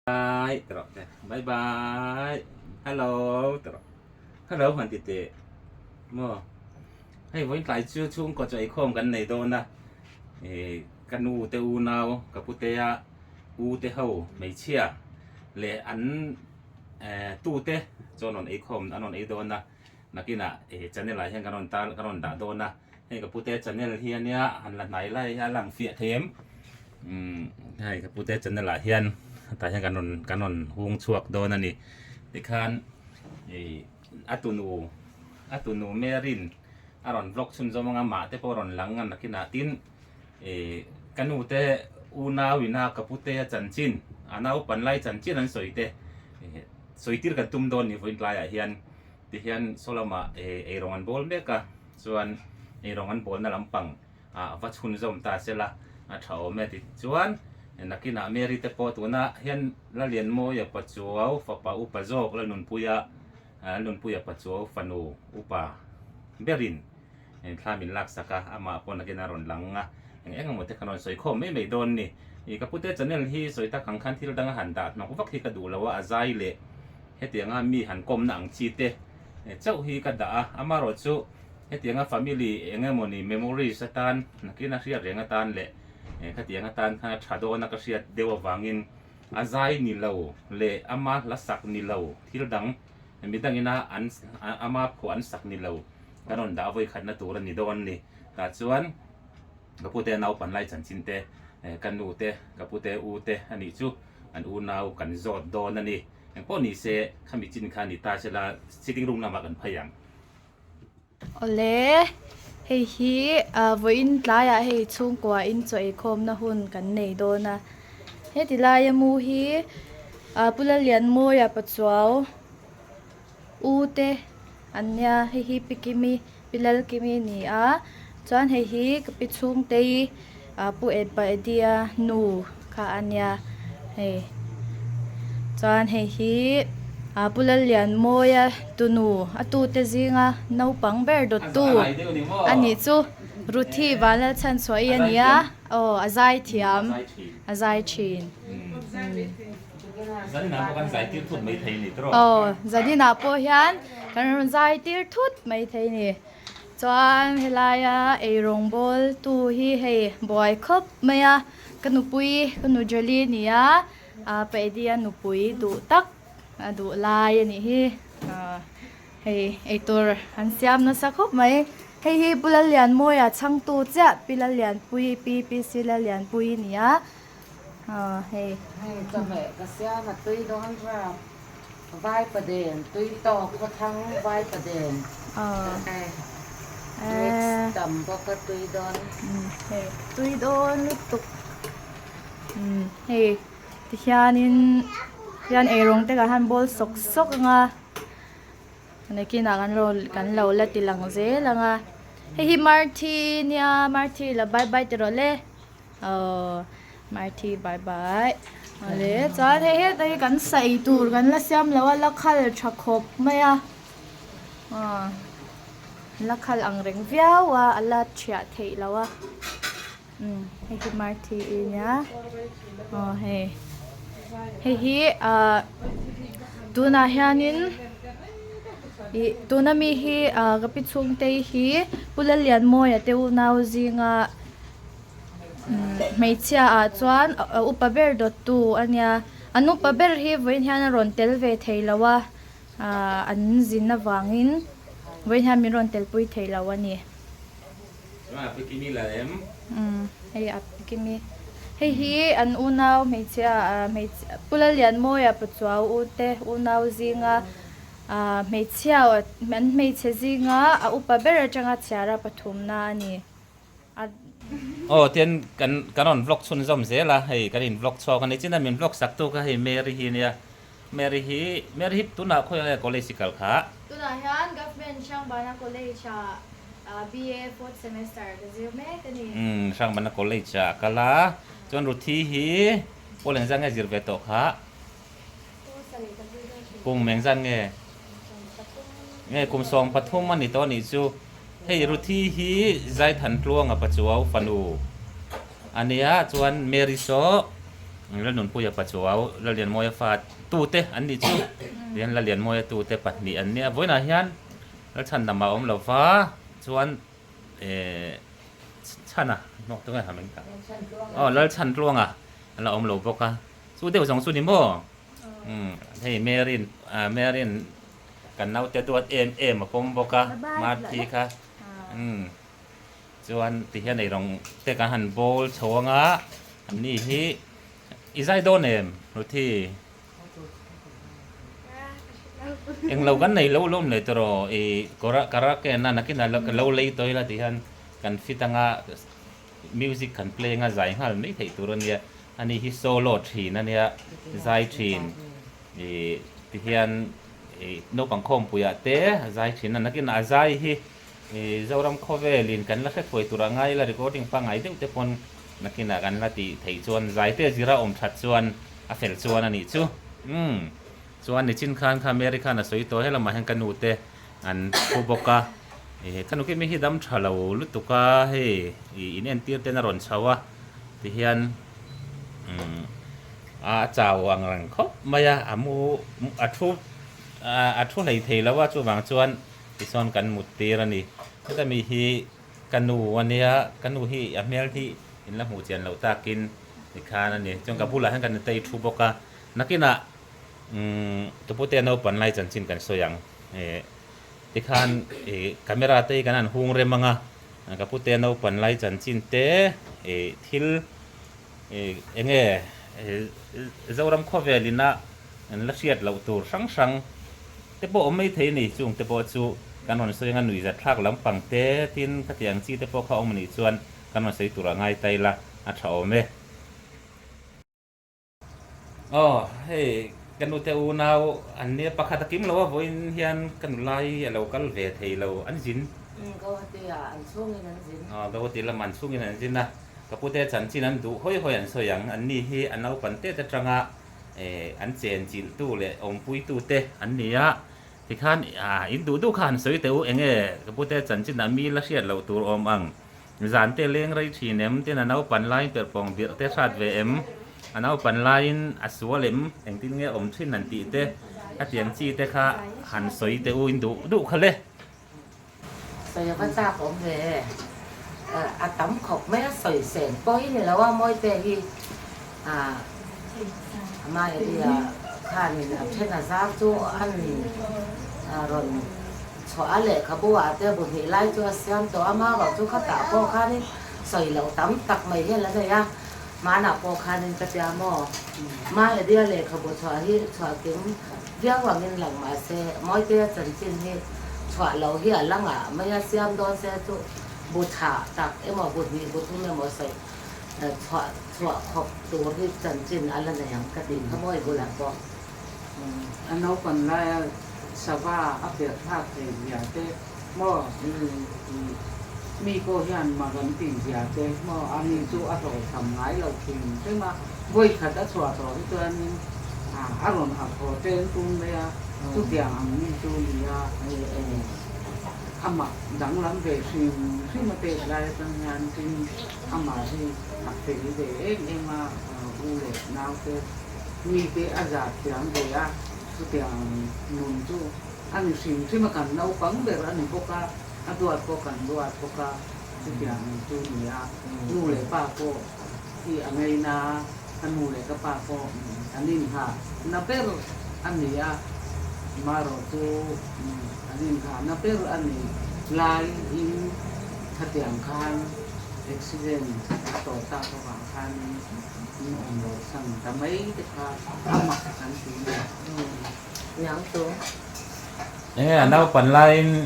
Bye, terus deh. Bye bye. Hello, terus. Hello, Hoàng Tị Tị. Mơ. Hay với lại chưa chung có chạy không gần này đâu nè. Căn u tê u nào, cả bút tê u tê hậu mấy chia. Lệ ăn tu tê cho nó ấy không, ăn nó ấy đâu nè. Nà kia nè, chân này lại hiện cái nó đã đâu nè. Hay cả bút tê chân này hiện nhá, hắn là này lại làm phiệ thêm. Hay cả bút tê chân này lại hiện.แต่ยังกันนนฮวงชวกโดนนั่นนี่ที่คันอัตุนูเมรินอารอนบล็อกชุนจอมังอามาเตปอรอนหลังกันนักกินาตินกันนูเตอูนาวินากับพุเตจันจินอานาอุปันไลจันจินนั้นสวยเตสวยที่กันตุ้มโดนนี่ฟินไลเฮียนที่เฮียนโซลามารองอันบอลเมกะส่วนรองอันบอลนั่นลำปังวัดชุนจอมตาเสละเท่าเมติส่วนนักกินอเมริกาพอตัวน่ะเห็นละเลียนโมยปัจจุบันฝักปะอุปโจกแล้วนุนปุยปัจจุบันฟันูอุปเบรินถ้ามินลักษกะอามาปนนักกินอรอนหลังอ่ะอย่างหมดที่ขนมสวยคมไม่โดนนี่อีกพูดแต่จะเนี่ยที่สวยตาขังขันที่เราดังหันดาดมันก็ฟักที่กระดูแล้วว่าอาใจเละเฮตียงมีหันกลมหนังชีเตเจ้าฮีกระดาอามารอจูเฮตียงฟามิลี่โมนี่เมมโมรีสตานนักกินนักเรียนเรียงตานเละขัดยังตันขัดชาโดนักเรียนเดววังอินอาใจนิลาวเละอามาลัสักนิลาวที่เราดังมีดังอินะอันอามาขวานสักนิลาวกันนนดาวไว้ขัดนัตัวนิดวันนี่แต่ส่วนกับพูดแต่นาวปันไลจันจินเตกันนูเตกับพูดแต่อูเตอันนี้จูอันอูนาวกันจอดโดนนั่นนี่อย่างพวกนี้เสขมิจินขันนิตาเชลาสิติงรุ่งนามากันพยังโอเล่เฮ้ยวันอินลายเฮ้ยช่วงกว่าอินจ่อยคมนะหุ่นกันในโดนนะเฮ้ยที่ลายมูฮีปุระเลียนมูยาปัจจุบันอูเตอันเนี้ยเฮ้ยปิกิมีปิลลกิมีนี่จวนเฮ้ยกับปิช่วงเตยปุเอ็ดไปเดียนูค่ะอันเนี้ยเฮ้ยจวนเฮ้ยปุระเลียนมูยาตุนูตูเตจิงนาวปังเบอร์ดตูอันนี้จูรูทีวันละฉันสวยอันนี้อาใจเทียมอาใจชินจะได้นับกันใจที่ทุนไม่เทนี่ตรจะได้นับพอยันกันใจที่ทุนไม่เทนี่จวนเฮลายรงบอลตูฮีเฮบอยคบเมียกันนุปุยกันนุจลีนี่ไปเดียนุปุยดูตักดูลายนี่เฮ้ไอตัวอันเสียมนั่นสักครบไหมเฮ้ปุระเลียนมวยช่างตัวเจ้าปุระเลียนปุยปีสิละเลียนปุยนี่เฮ้จะแม่กระเสียมาตุยโดนราไหวประเด็นตุยตอกก็ทั้งไหวประเด็นต่ำก็ตุยโดนเฮ้ตุยโดนลุกตุกเฮ้ที่ยานินยันรงแต่กันบอลสกงในกินกันเราละติลังเซลังเฮ้มาร์ทีเนี่ยมาร์ทีละบายตลอดเลยมาร์ทีบายเลยจ้าเฮ้แต่กันใส่ตูดกันละเสียมแล้วว่าละคัลชักคบไหมละคัลอังเริงเวียวว่าอัลลัดเชียเทแล้วว่าเฮ้มาร์ทีเนี่ยเฮ้ตัวน่าเฮียนินตัวน่ามีกับปิดช่วงเตยปุระเลียนมวยเตวน่าจิงไม่เชื่อจวนอุปเบอร์ดตูอันเนี้ยอันอุปเบอร์ฮีวันนี้นรอนเตลเวทเทลว่าอันจินน่าวังอินวันนี้มีรอนเตลปุยเทลว่านี่ไปกินนี่แหละเฮ้ยไปกินนี่เฮ้ยอันอุณาวไม่เชื่อปุระเลียนมวยปัจจุบันอุณาวจิงไม่เชื่อมันไม่เชื่อจิงอุปเบอร์จังเชื่อระปฐุมนานี่เทียนกันนอนบล็อกชุนจอมเสียละให้กันอินบล็อกชอกันในจีน่ามีบล็อกสักตัวก็ให้เมริฮีเนี่ยเมริฮีตัวน่ะคุยอะไรก็เลยสิกัลขาตัวน่ะฮันกับเป็นช่างบ้านก็เลยชาBA fourth semester ก็จะไม่กันนี่ช่างบ้านก็เลยชากะละจนรุทีฮีโอเลนจังไงจิรเวตขากุมเมงจังไงกุมซองปฐุมมันนี่ตอนนี้จูให้รุทีฮีใจทันกลวงปัจจุบันฟันูอันนี้จวนเมริโซ แล้วหนุนปุยปัจจุบันแล้วเรียนมวยฟาดตูเตอันนี้ชูเรียนแล้วเรียนมวยตูเตปัดนี่อันเนี้ยไว้นะยันแล้วฉันนำมาเราฟ้าชวนฉันนอกตัวกันทำเหมือนกันอ๋อแล้วฉันล่วงเราเราบอกสู้เดียว2 สู้นี่บ่ให้เมรินเมรินกันเอาแต่ตัวมาผมบอกมาทีค่ะส่วนที่เห็นในโรงแต่การหันโบลโชงอันนี้ที่อีไซโดนเอ็มรู้ที่เองเรากันในเราล้มเลยตัวกระแกนั่นนักกินเราเลยตัวละที่หันกันฟิตังมิวสิกกันเพลงใจหันไม่ถึงตัวนี้อันนี้ที่โซโล่ทีนั่นเนี่ยใจทีนที่เห็นนกกังคมปุยเตะใจทีนั่นนักกินใจที่Zoram Kovelin kan la khoi tura ngai la recording pa ngai te te pon nakina kan la ti thei chuan zai te zira that chuan a fel chuan ani chu chuan ni chin khan kha America na soi to hela ma han kanu te an puboka kanu ke mi hi dam thalo lutuka he in en tir te na ron chawa ti hian a chaw ang rang khop maya amu athu lei thei lawa chu wang chuanที่ซ่อนกันหมุดตีระนี่ก็จะมีฮีกันนูวันนี้กันนูฮีอเมลที่อินละหูเจียนเราตากินอีกคานั่นนี่จงกับผู้หลายกันในทูบกะนักกินตัวผู้เตี้ยนเอาปันไล่จันจินกันสวยงที่คานคาเมราเต้กันนั่นหุงเรมังกับผู้เตี้ยนเอาปันไล่จันจินเต้ทิลเองเจ้ารำข้อเวลินะลักเชียดเราตัวสังแต่พอไม่เท่นี่จุงแต่พอจูการวันสวยงานหนุ่ยจะทักลำปังเต้ทินขัดยังจีแต่พอเขาเอามันอีส่วนการวันสวยตัวง่ายไตละอัฐเอาไหมอ๋อเฮ้กันดูแต่อูนาวอันนี้ปากตะกิมเราว่าวันเฮียนกันไล่เรากัลเวทให้เราอันจินก็ตีอันช่วงนั้นจินอ๋อก็ตีละมันช่วงนั้นจินนะกับพูดแต่ฉันจินนั้นดูห้อยอันสวยอย่างอันนี้ให้อันเอาปันเต้แต่จังอันเจนจินตู้เลยองปุยตู้เตอันนี้ที่ข้านอินดูข้านสวยเต๋อเองก็พูดแต่จันจินมีละเชียดเราตัวอมอังจานเตเลี้ยงไรทีเนมเตนันเอาปันไลน์เปิดปองเบียร์เตชาดเวมอันเอาปันไลน์อัศวะเลมเองที่เงี้ยอมชินนันตีเตอัดยังจีเตข้าหันสวยเต๋ออินดูเขาเลยสวยพระเจ้าผมเลยอาตั้มขบไม่สวยเสียงป้อยนี่แล้วว่ามวยเตที่มาเดียข้านี่เช่นอาซาจูอันรอนชัวเล่ขบัวเตบุหิไลจูเสียมตัวมาบอกจูข้าตาโปข้านี่ใส่เหล่าตั้มตักไม่เห็นแล้วเลยมาหน้าโปข้านี่กระเทียมมาเดียเล่ขบัวชัวที่ชัวกิ้งเรียกว่าเงินหลังมาเซ่มอยเตจันจินที่ชัวเราเฮียหลังไม่เสียมโดนเซ่จูบุตรตักหมอบุตรมีบุตรไม่หมดใส่ชัวขบตัวที่จันจินอะไรในอย่างกระดิ่งขโมยบุหรี่บอกอันนั้นคนไล่สภาพอัปเดตภาพเสียเต้หม้อมีโกยันมากันติ่งเสียเต้หม้ออันนี้จู่อร่อยทำไงเรากินซึ่งมาบ่อยขัดชัวร์ตัวที่ตัวนี้อร่อยหักคอเต้ตุ้มเลยทุกอย่างมีจู่นี่อามาดังหลังเวทีที่มาเตะลายตั้งงานที่อามาที่หักเสียเด็กเองมาอูเล่นาวเตมีเตอาจารย์เสียงเดียสุดอย่างนุ่นจู่อันนี้สิ่งที่มากันเราฟังแบบอันนี้พวกอันตัวพวกกันด้วยพวกสุดอย่างจู่เนี่ยนูเล่ป้าโกที่อเมริกาอันนูเล่ก็ป้าโกอันนี้ค่ะนับเป็นอันนี้มารอจู่อันนี้ค่ะนับเป็นอันนี้ลายอินขัดอย่างคันอุบิเหตุต่อตาระหว่างคันนี่องค์เราสั่งแต่ไม่ได้ค่ะทำมาทันทียังตัวเนี่ยเราปันไลน์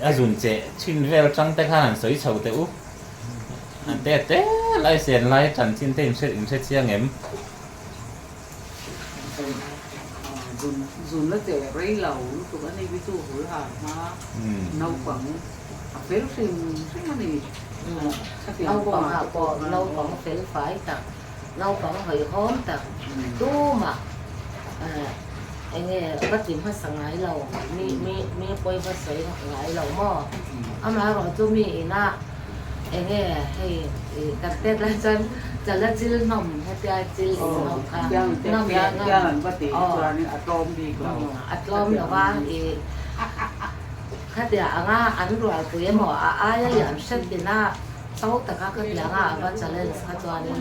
อาจุนเจชินเวลจังแต่ข้าสวยเฉาเต๋ออันเต้ไล่เสียนไล่จันชินเต้อินเชียงเอ็มdùng nó để rây lẩu tụi anh đi tụ hối hả mà nấu quảng phế lúc sinh là gì nấu quảng hả còn nấu quảng phế phải tặng nấu quảng hơi hóm tặng tu mà anh nghe bắt tìm phát sáng ngái lẩu mi quay phát sấy ngái lẩu mò âm lá rồi tôi mi na anh nghe hay đặt tết lên chân จะเล่นจิลนมให้เตียจิลนมค่ะ ยังจะ นม ยั ยัง ง ยังปฏิตัวนี้อัตรมดีกว่า อัดลมหรือว่าอีข้าเดียงาอันรวยคือหมออาอย่างเช่นดีน่าโต๊ะแต่ข้าก็เดียงาว่าจะเล่นข้าตัวนี้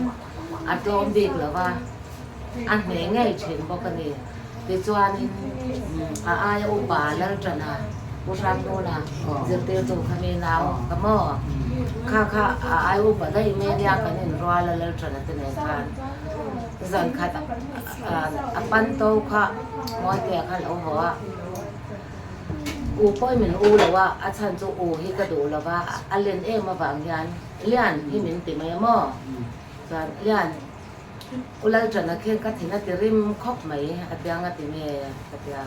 อัดลมดีหรือว่าอันไหนง่ายเช่นบอกกันนี่ดีจวนนี้อาอุบาแล้วจะนะผู้ชายโน่นนะจะเตียวตัวขมิ้นเอาก็หม้อข้าอาอุบาได้เมียกันนี่รอแล้วจะนะตัวไหนกันสันข้าปันโตข้ามอยเตียข้าเราหัวอูป้อยเหมือนอูแล้วว่าอาจารย์จะอูที่กระดูแล้วว่าอันเรียนเองมาบางยันเลี้ยนที่เหมือนติมาหม้อสันเลี้ยนอุลาจนะเข่งกัดที่นั่นติริมคบไหมอาเตียงอาติเมย์อาเตีย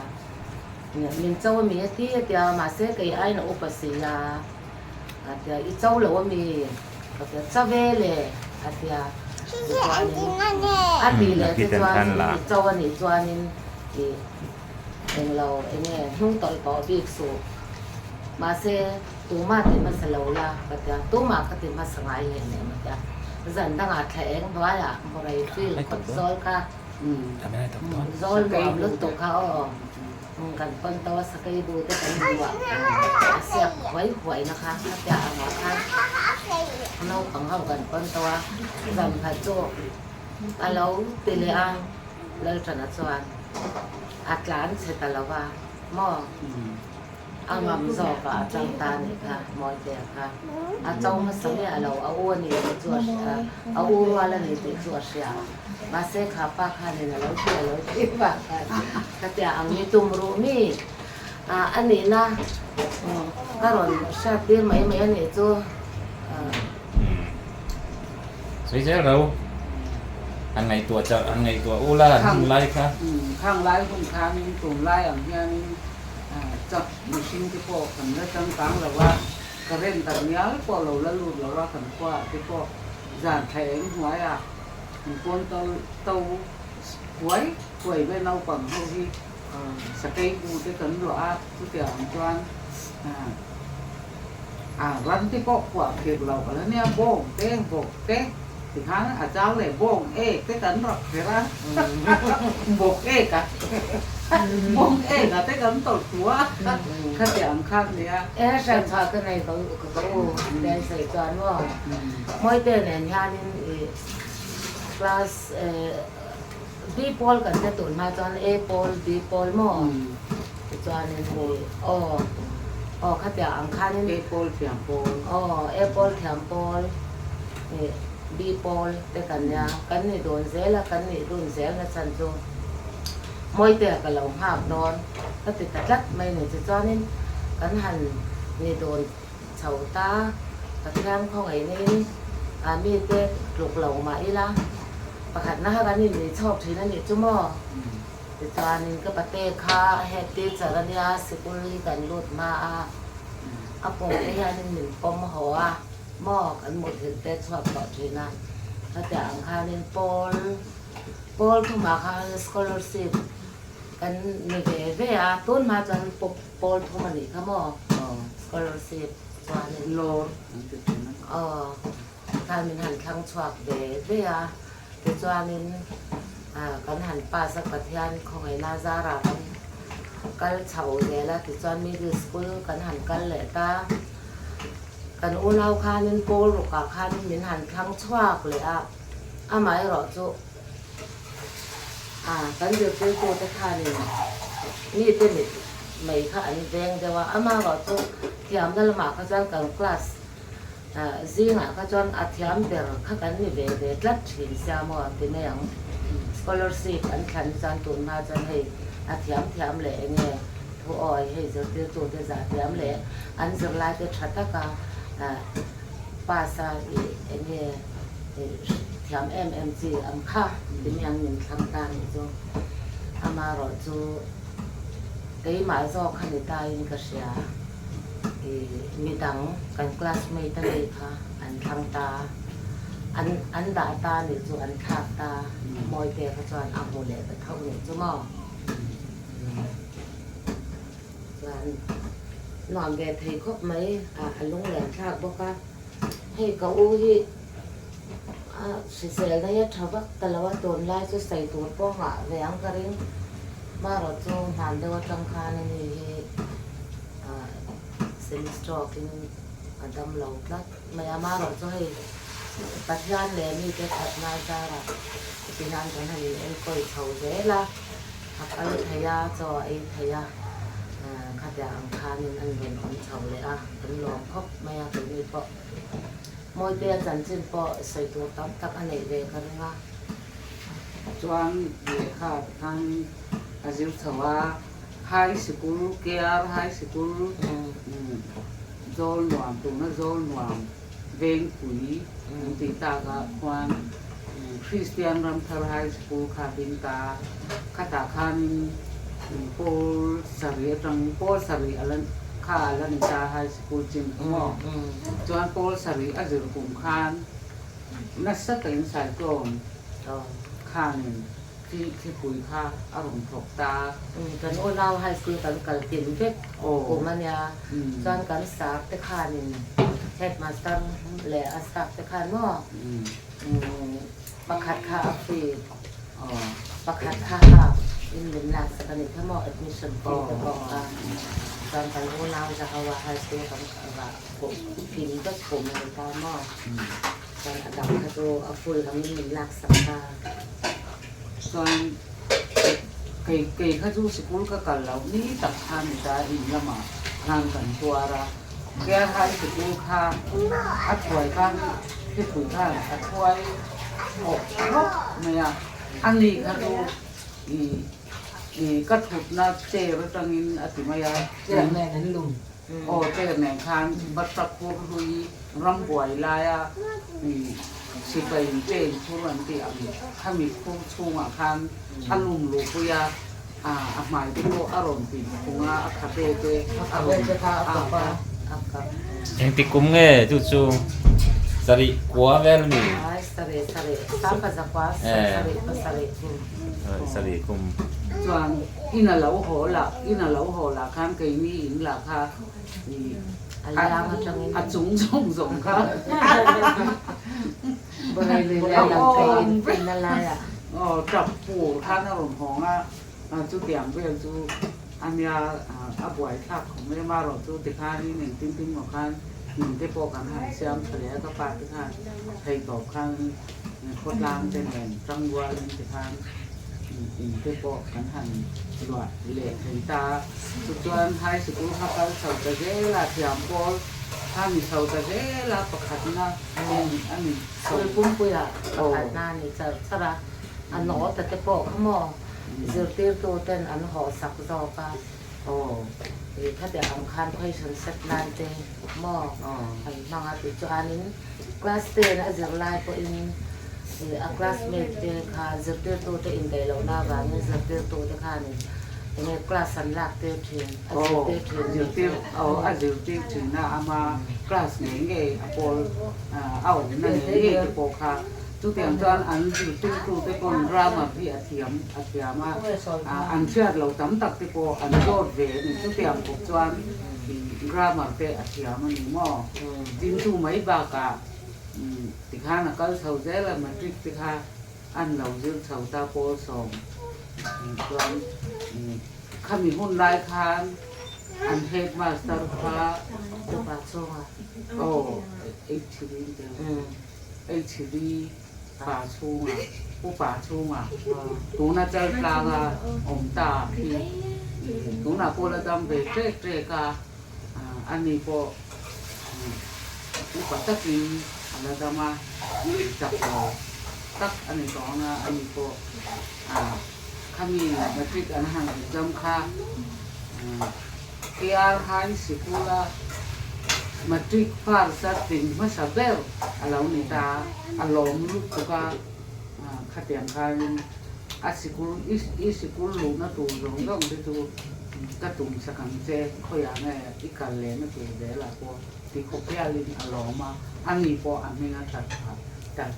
เนี่ยมินเจ้ามีที่อาเตียมาเสกไอ้น่ะอุปสิยาอาเตียอีเจ้าแล้วว่ามีอาเตียเจ้าเวเลยอาเตียอาตีเลยที่จวนเจ้าวันนี้จวนนี้เองเราเองเนี่ยนุ่งต่อยต่อบีกสูมาเสตัวมาติมาสโลละอาเตียตัวมาก็ติมาสงายเห็นเนี่ยอาเตียdần đang ngạt thẻ không phải à một ngày phi còn rồi cả rồi mà lúc tụ khao cần con tao sẽ cây bùi tới cái bùa xẹp quấy quấy nó khá chả nó khá lâu còn không cần con tao dần phải cho lâu từ lệ ăn lên trần ở xoan lán sẽ ta là va mò ăn mắm giò cả trong ta này cả mọi việc cả trong nó sống này là áo này thì chua áo hoa là này thì chua xia mà sẽ khá pa khá này là lâu tiếp và cái tiệm ăn như tôm rumi anh này na cái rồi sao tiền mấy mấy anh này choใช่เราอันไหนตัวจะอันไหนตัวอู้ล่าไล่ค่ะข้างไล่คนข้างตุ่มไล่อย่างเงี้ยนี่จับมิชินที่พวกกันแล้วจังตังเราว่ากระเร่นแต่เนี้ยพวกเราละลุดเราว่ากันว่าที่พวกจานแทงหวยอ่ะคนเตาหวยไปเน่าปั่นเขาที่สเต็กดูที่กันหรอทุกอย่างจวนรันที่พวกว่าเก็บเราแล้วเนี่ยโบงเต้งโบงเต้งthì hắn ở cháu này bông cái tấn rồi thế đó bột cả bông cả cái tấn tổ chúa khát điểm khát gì á sang thọ cái này có đèn sợi toàn luôn mỗi tên này nha nên class B pol cần cái tụi mà toàn A pol B pol mò toàn nên khát điểm khát nên A pol thiểm pol A pol thiểm polบีโพลแต่กันเนี่ยกันนี่โดนเสียแล้วกันนี่โดนเสียแล้วฉันจูมวยเตะกับเราห้ามนอนก็ติดตะลัดไม่หนึ่งจะจ้อนี่กันหันนี่โดนเฉาตาตะแคงของไอ้นี่มีเตะหลุกเหลามาอีละประคัดหน้ากันนี่ชอบทีนั่นนี่จุ่มอ่ะจะจ้อนี่ก็ปะเตะขาเฮติจารณีสิกุลีกันลุดมาปงไอ้ยานี่หนึ่งปมหัวหม้อกันหมดถึงแต่ชอบต่อทีนั้นถ้าแต่อังคารนี่โปลทุกมาค่ะ scholarship กันมีเวลาต้นมาจนโปลทุกมันนี่ค่ะหม้อ scholarship จวนนี่โลการมีหันครั้งชอบเวลาแต่จวนนี่กันหันป่าสักประเทศของไอ้นาซารากันเฉาเวลาแต่จวนมีดูสกูลกันหันกันเลยตากันอุณาคานินโปลกาคานินมินหันทั้งชวากเลยหมายรอจุกันเดือดเป็นโตแต่คานินนี่เป็นไม่ค่ะอันนี้แดงแต่ว่ามารอจุเทียมนั่นละหมาเขาจอนกันคลาสซิงเขาจอนอัธยามเดอร์เขากันนี่เวลัดถิ่นเสียมัวที่ไม่ยัง scholarship อันขันจอนตุนมาจอนให้อัธยามเลยเนี่ยผู้อ่อยให้เจ้าเตี้ยตัวเตี้ยจ่าเทียมเลยอันจะไล่ไปชัดตะกาpasal ini tiap MMG amkha demi yang min thangtan itu amaro tu cái mãi do khăn ta in cái gì mi đắng kan classmate ta này ha anh thang ta anh đã ta này tu anh khác ta mọi cái cái cho anh amo lệ cái thâu này chứ mà nón về thầy khóc mấy anh lung lẹn khác bốc áให้เขาอู้ที่ สิเสลได้ทว่าแต่ละวันโดนไล่จะใส่ตัวป้องแหวงกระริ่งมาเราจงผ่านเดือนจังคานี่เซมิสตรอกินดำเหลาพลัดไม่มาเราจะให้ปัจจัยเลยมีแต่ขัดนายจาระที่นั่นกันให้เอ็นก็เขาเจละหักอะไรทยาจอไอ้ทยาขัดยาอังคารนี่อันเป็นคนเขาเลยเป็นหลวงพบไม่อยากเป็นนี่ปะมวยเบียจันจินปะใส่ตัวตั้มตักอันไหนเวกันงะ chuan ye kha kan azil thawa high school care high school zol nuam tu na zol nuam veng pui ti ta ga kwan Christian ram thar high school kha bin ta khata khan pol sari tang pol sari alan kha alan ta high school jin mo chuan pol sari azil kum khan na sa tain sai kon ข้างที่คุยค่าอารมณ์ถกตา กันโอ้เราให้ซื้อกันกันเปลี่ยนเพชรกูมันเนี่ยจนกันสักแต่ข้านี่เฮ็ดมาตั้งแหล่สักแต่ข้าเนาะประคัดค่าอัพฟีประคัดค่าอินเดียนนักสักนิดทั้งหมด admission fee แต่บอกจนกันโอ้เราจะเอาว่าให้ซื้อกันว่าผมพิมพ์ก็ผมในตามหม้อจนอันดับข้าตัวอัพฟีทั้งนี้หลักสักการ ส่วนเกยข้าจูสกุลก็กันแล้วนี่ตักทานจะอินละมาทานกันตัวละแกทานสกุลข้าอัดถวยข้างที่คุยข้างอัดถวยอกรบไม่อะอันนี้ข้าจูก็ถูกนะเจรจังอินอติมายาเจแม่นั้นลุงโอ้เจแม่ข้างบัตรคูรุยรำบวยลายอ่ะสิไปเจนทุรันติอันถ้ามีคู่ชูงอ่ะคันอารมณ์ลูกยาหมายถึงอารมณ์ปีคุงอ่ะคาเฟ่เจอารมณ์yang tikum nge cucu sari kuah vel mi sari sampai zakwas sari kum ส่วนอินาเหลาโหละคันเคยมีอินละค่ะอัดสูงส่งค่ะ บริเวณหลังเป็นอะไรจับปูท่านอารมณ์ของจุดเดียมเพื่อนจุอันนี้บ่อยทักของไม่มาหรอกจุดที่ข้านี่หนึ่งติ้งของข้าหนึ่งที่โปกันหายเสียมทะเลก็ปาที่ข้าไทยตอบข้างโคตรลางเป็นแห่งจังหวัดที่ข้าที่โปกันหันหลวดเละเห็นตาสุดจวนไทยสุดรู้ข้าก็เสาตะเจละเทียมโปถ้ามีเสาตะเจละประคัดนะอันนี้ คือปุ้มปุ้ยประกาศหน้านี่จะสระอันหนอแต่จะโปะข้ามอเจอตีตัวเต้นอันหอสักจอปาถ้าเดี๋ยวอังคารค่อยฉันเซตนานเจหม้อไอ้มังอาติจอันนี้คลาสเตนะเจอไลน์ก็อินคลาสเมทเจค่ะเจอตีตัวเตอินเดลหน้าบ้านเจอตีตัวเตค่ะนี่เนี่ยคลาสสันหลักเตถึงเจอตีถึงนะอามาคลาสเนี่ยไงโปลเอานั่นเองโปลค่ะทุกอย่างตอนอันอยู่ที่ตู้ที่คนรามาพี่อาเทียมมาอันเชื่อเราจำตักที่โปอันโดดเวนี่ทุกอย่างพวกจวนรามาเตอาเทียมมันหม้อจินตู้ไม่บากะติข้านักก็เสาเจริญมันทริกติข้าอันเราเรื่องเสาตาโปสองจวนข้ามีหุ้นรายคานอันเฮดมาสเตอร์ฟ้าตัวปากโซ่โอ้เอ็กซ์ดีเดียวเอ็กซ์ดีป่าชูผู้ป่าชูตูน่าจะกลางองตาพี่ตูน่าโพลดำไปเตะกาอันนี้พอผู้ป่าตะกี้อะไรดำมาจับตักอันนี้สองอันนี้พอข้ามีมาทริกอันห่างจำค่าKR High School matric farsa ting masaber alaw nita alom lu tuka khatiam khan asikul isikul lu na tu rong dong de tu ka tum sakang che khoya ne ikal le na tu de la ko ti khopya lin aloma ani po amina ta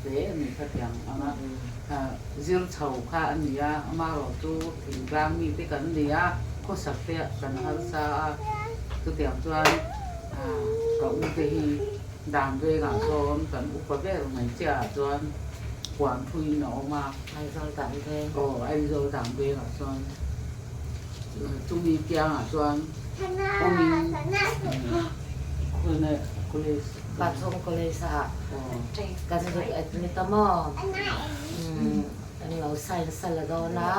de ni khatiam ama zil chau kha ania ama ro tu thing rang mi te kan nia ko sakte kan har sa tu tiam chuanก็อุตหิดามด้วยกับโซนกันอุปเบรไม่เจ้าจวน quản thui nó mà ai rồi tạm thế anh rồi giảm về hả Xuân chúng đi kia hả Xuân ông điคนเนี่ยคนเลย ปัดทงก็เลยสะกันสุดนี่ตมออันนี้เราใส่สลัดนะ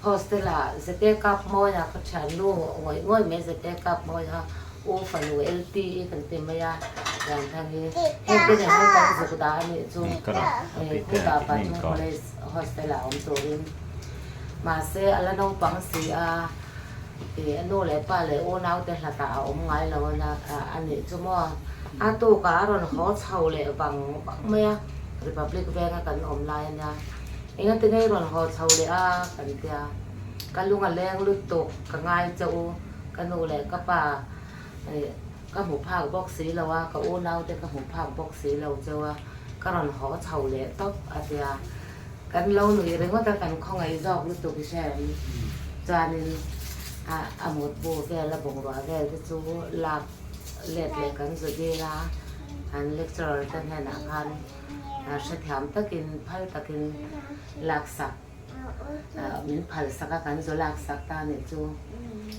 โฮสเตล่าสเต็กกับมอยก็ฉันรู้ง่อยไม่สเต็กกับมอยโอ้ฝันว่าLTกันเต็มไม่ยากอย่างทางนี้เฮ็ดเป็นอย่างนั้นกันสุดานี่จุงผู้ตาปัดมันก็เลยโฮสเตล่าอมตัวเองมาเสียแล้วน้องปังสีโน่เลยป้าเลยโอ้น้าวแต่ละตาอมไงแล้วนะอันนี้จุ่มอาตัวการอนเขาเช่าเลยบางเมื่อ Republic Bank กันออนไลน์นะเองที่นี่รอนเขาเช่าเลยกันเดียกันลุงกันแรงลุกตกกันง่ายเจ้ากันโน่เลยก็ป่าก็หมูผ้าบ็อกสีแล้วว่าก็โอ้น้าวแต่ก็หมูผ้าบ็อกสีเราเจ้าว่าก็รอนเขาเช่าเลยต้องอาเดียกันเราหนุ่ยเรื่องว่าแต่กันข้องไอ้ดอกลุกตกที่แช่จานินหมดโบแกและบงรัวแกที่จูหลักเล็ดเลยกันสุดที่ละอันเล็กจอร์ตั้งแต่หนักพันเสถียรตะกินพัลตะกินหลักสักมินพัลสักกันจูหลักสักตาเนี่ยจู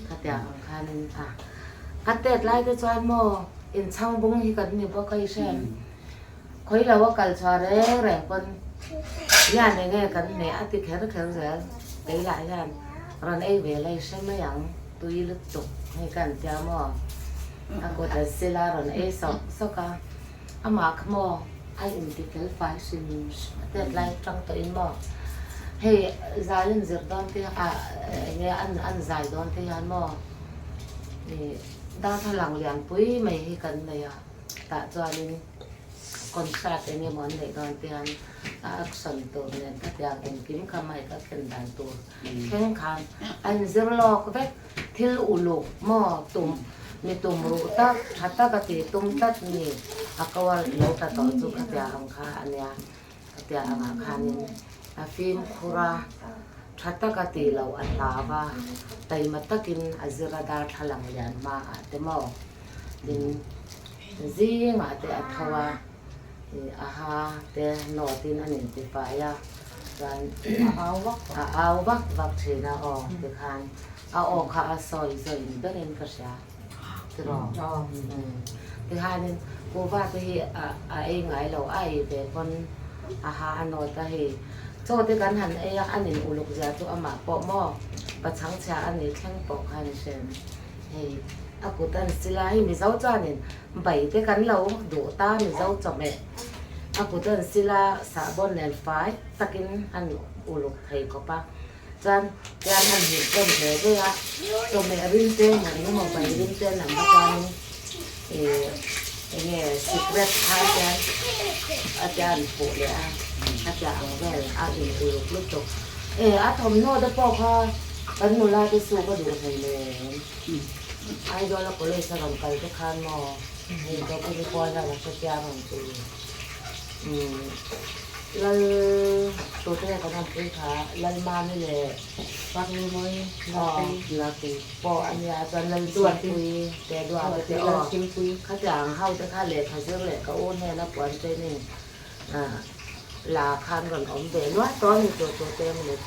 ขัดยาอังคารนี่ขัดเต็ดไล่ที่จวนโมอินช่างบุ้งที่กันนี่พวกใครเช่นคุยเราว่ากัลชาแรงคนย่านเนี่ยกันเนี่ยอติแข็งเสียได้หลายย่านรันเวลาใช่ไหมยังตุยลึกตกให้กันเจ้าหม้อก็จะเสลารันสกอามาขโมไออินติเกลไฟซินแต่ไล่จังตัวอินหม้อเฮ้ยใจเล่นเสือดอนที่เนี่ยอันใจดอนที่ฮันหม้อนี่ด้านพลังเลี้ยงปุ้ยไม่ให้กันเลยแต่จวนนี้คอนแทรคเนี่ยมันเด็กดอนที่ฮันอักษรตัวเนี่ยก็จะเป็นกิมขมายก็เป็นดันตัวแข่งขันอันเซอร์ลอกเวกทิลอุลุหม้อตุ่มมีตุ่มรูตักชัตตากติตุ่มตัดนี่อักวาลโลตัดต่อจุกขยาอังคาอันเนี้ยขยาอังคานี่ฟิล์มคุระชัตตากติเราอันลาวาแต่มาตักินอัจราดาทลังยันมาแต่หม้อดินซีมาแต่อัทวาแต่โนตินันนี่ติฟายากันเอาวักเชนะออกติคันเอาออกค่ะซอยเดินกระชาตรองติคันนี่กูว่าที่เองไงเราไอแต่คนโนตะเฮโจติกันหันอันนี้อุลุกจะตัวอามาปอหม้อประชังชาอันนี้แข้งปอกหันเชนเฮaku tan sila hi mi zau cha nin bai te kan lo do ta mi zau chome aku tan sila sa bon nen fai takin an uluk thei ko pa chan yan han hi kon de de ya to me rin te na ni mo bai rin te na ma kan nge secret ha chan ajan po le ajan vel a in uluk lu tok a thom no da po kha kan nu la te su ko du thei leไอ้ดอลก็เลยสลับไปทุกครั้งมอนี่ก็ไม่พอแล้วนะสักอย่างของตัวแล้วตัวแรกก็ทำเป็นขาลันมานี่แหละฟังน้อยลาตีพออันนี้ตอนลันด่วนคุยแต่ด่วนแต่ออกข้าจางเข้าจะข้าเหล็กข้าเชื่อเหล็กก็โอนแน่แล้วปวนใจนี่ลาคันก่อนอมเดี๋ยวว่าตอนนี้ตัวเต็มเลย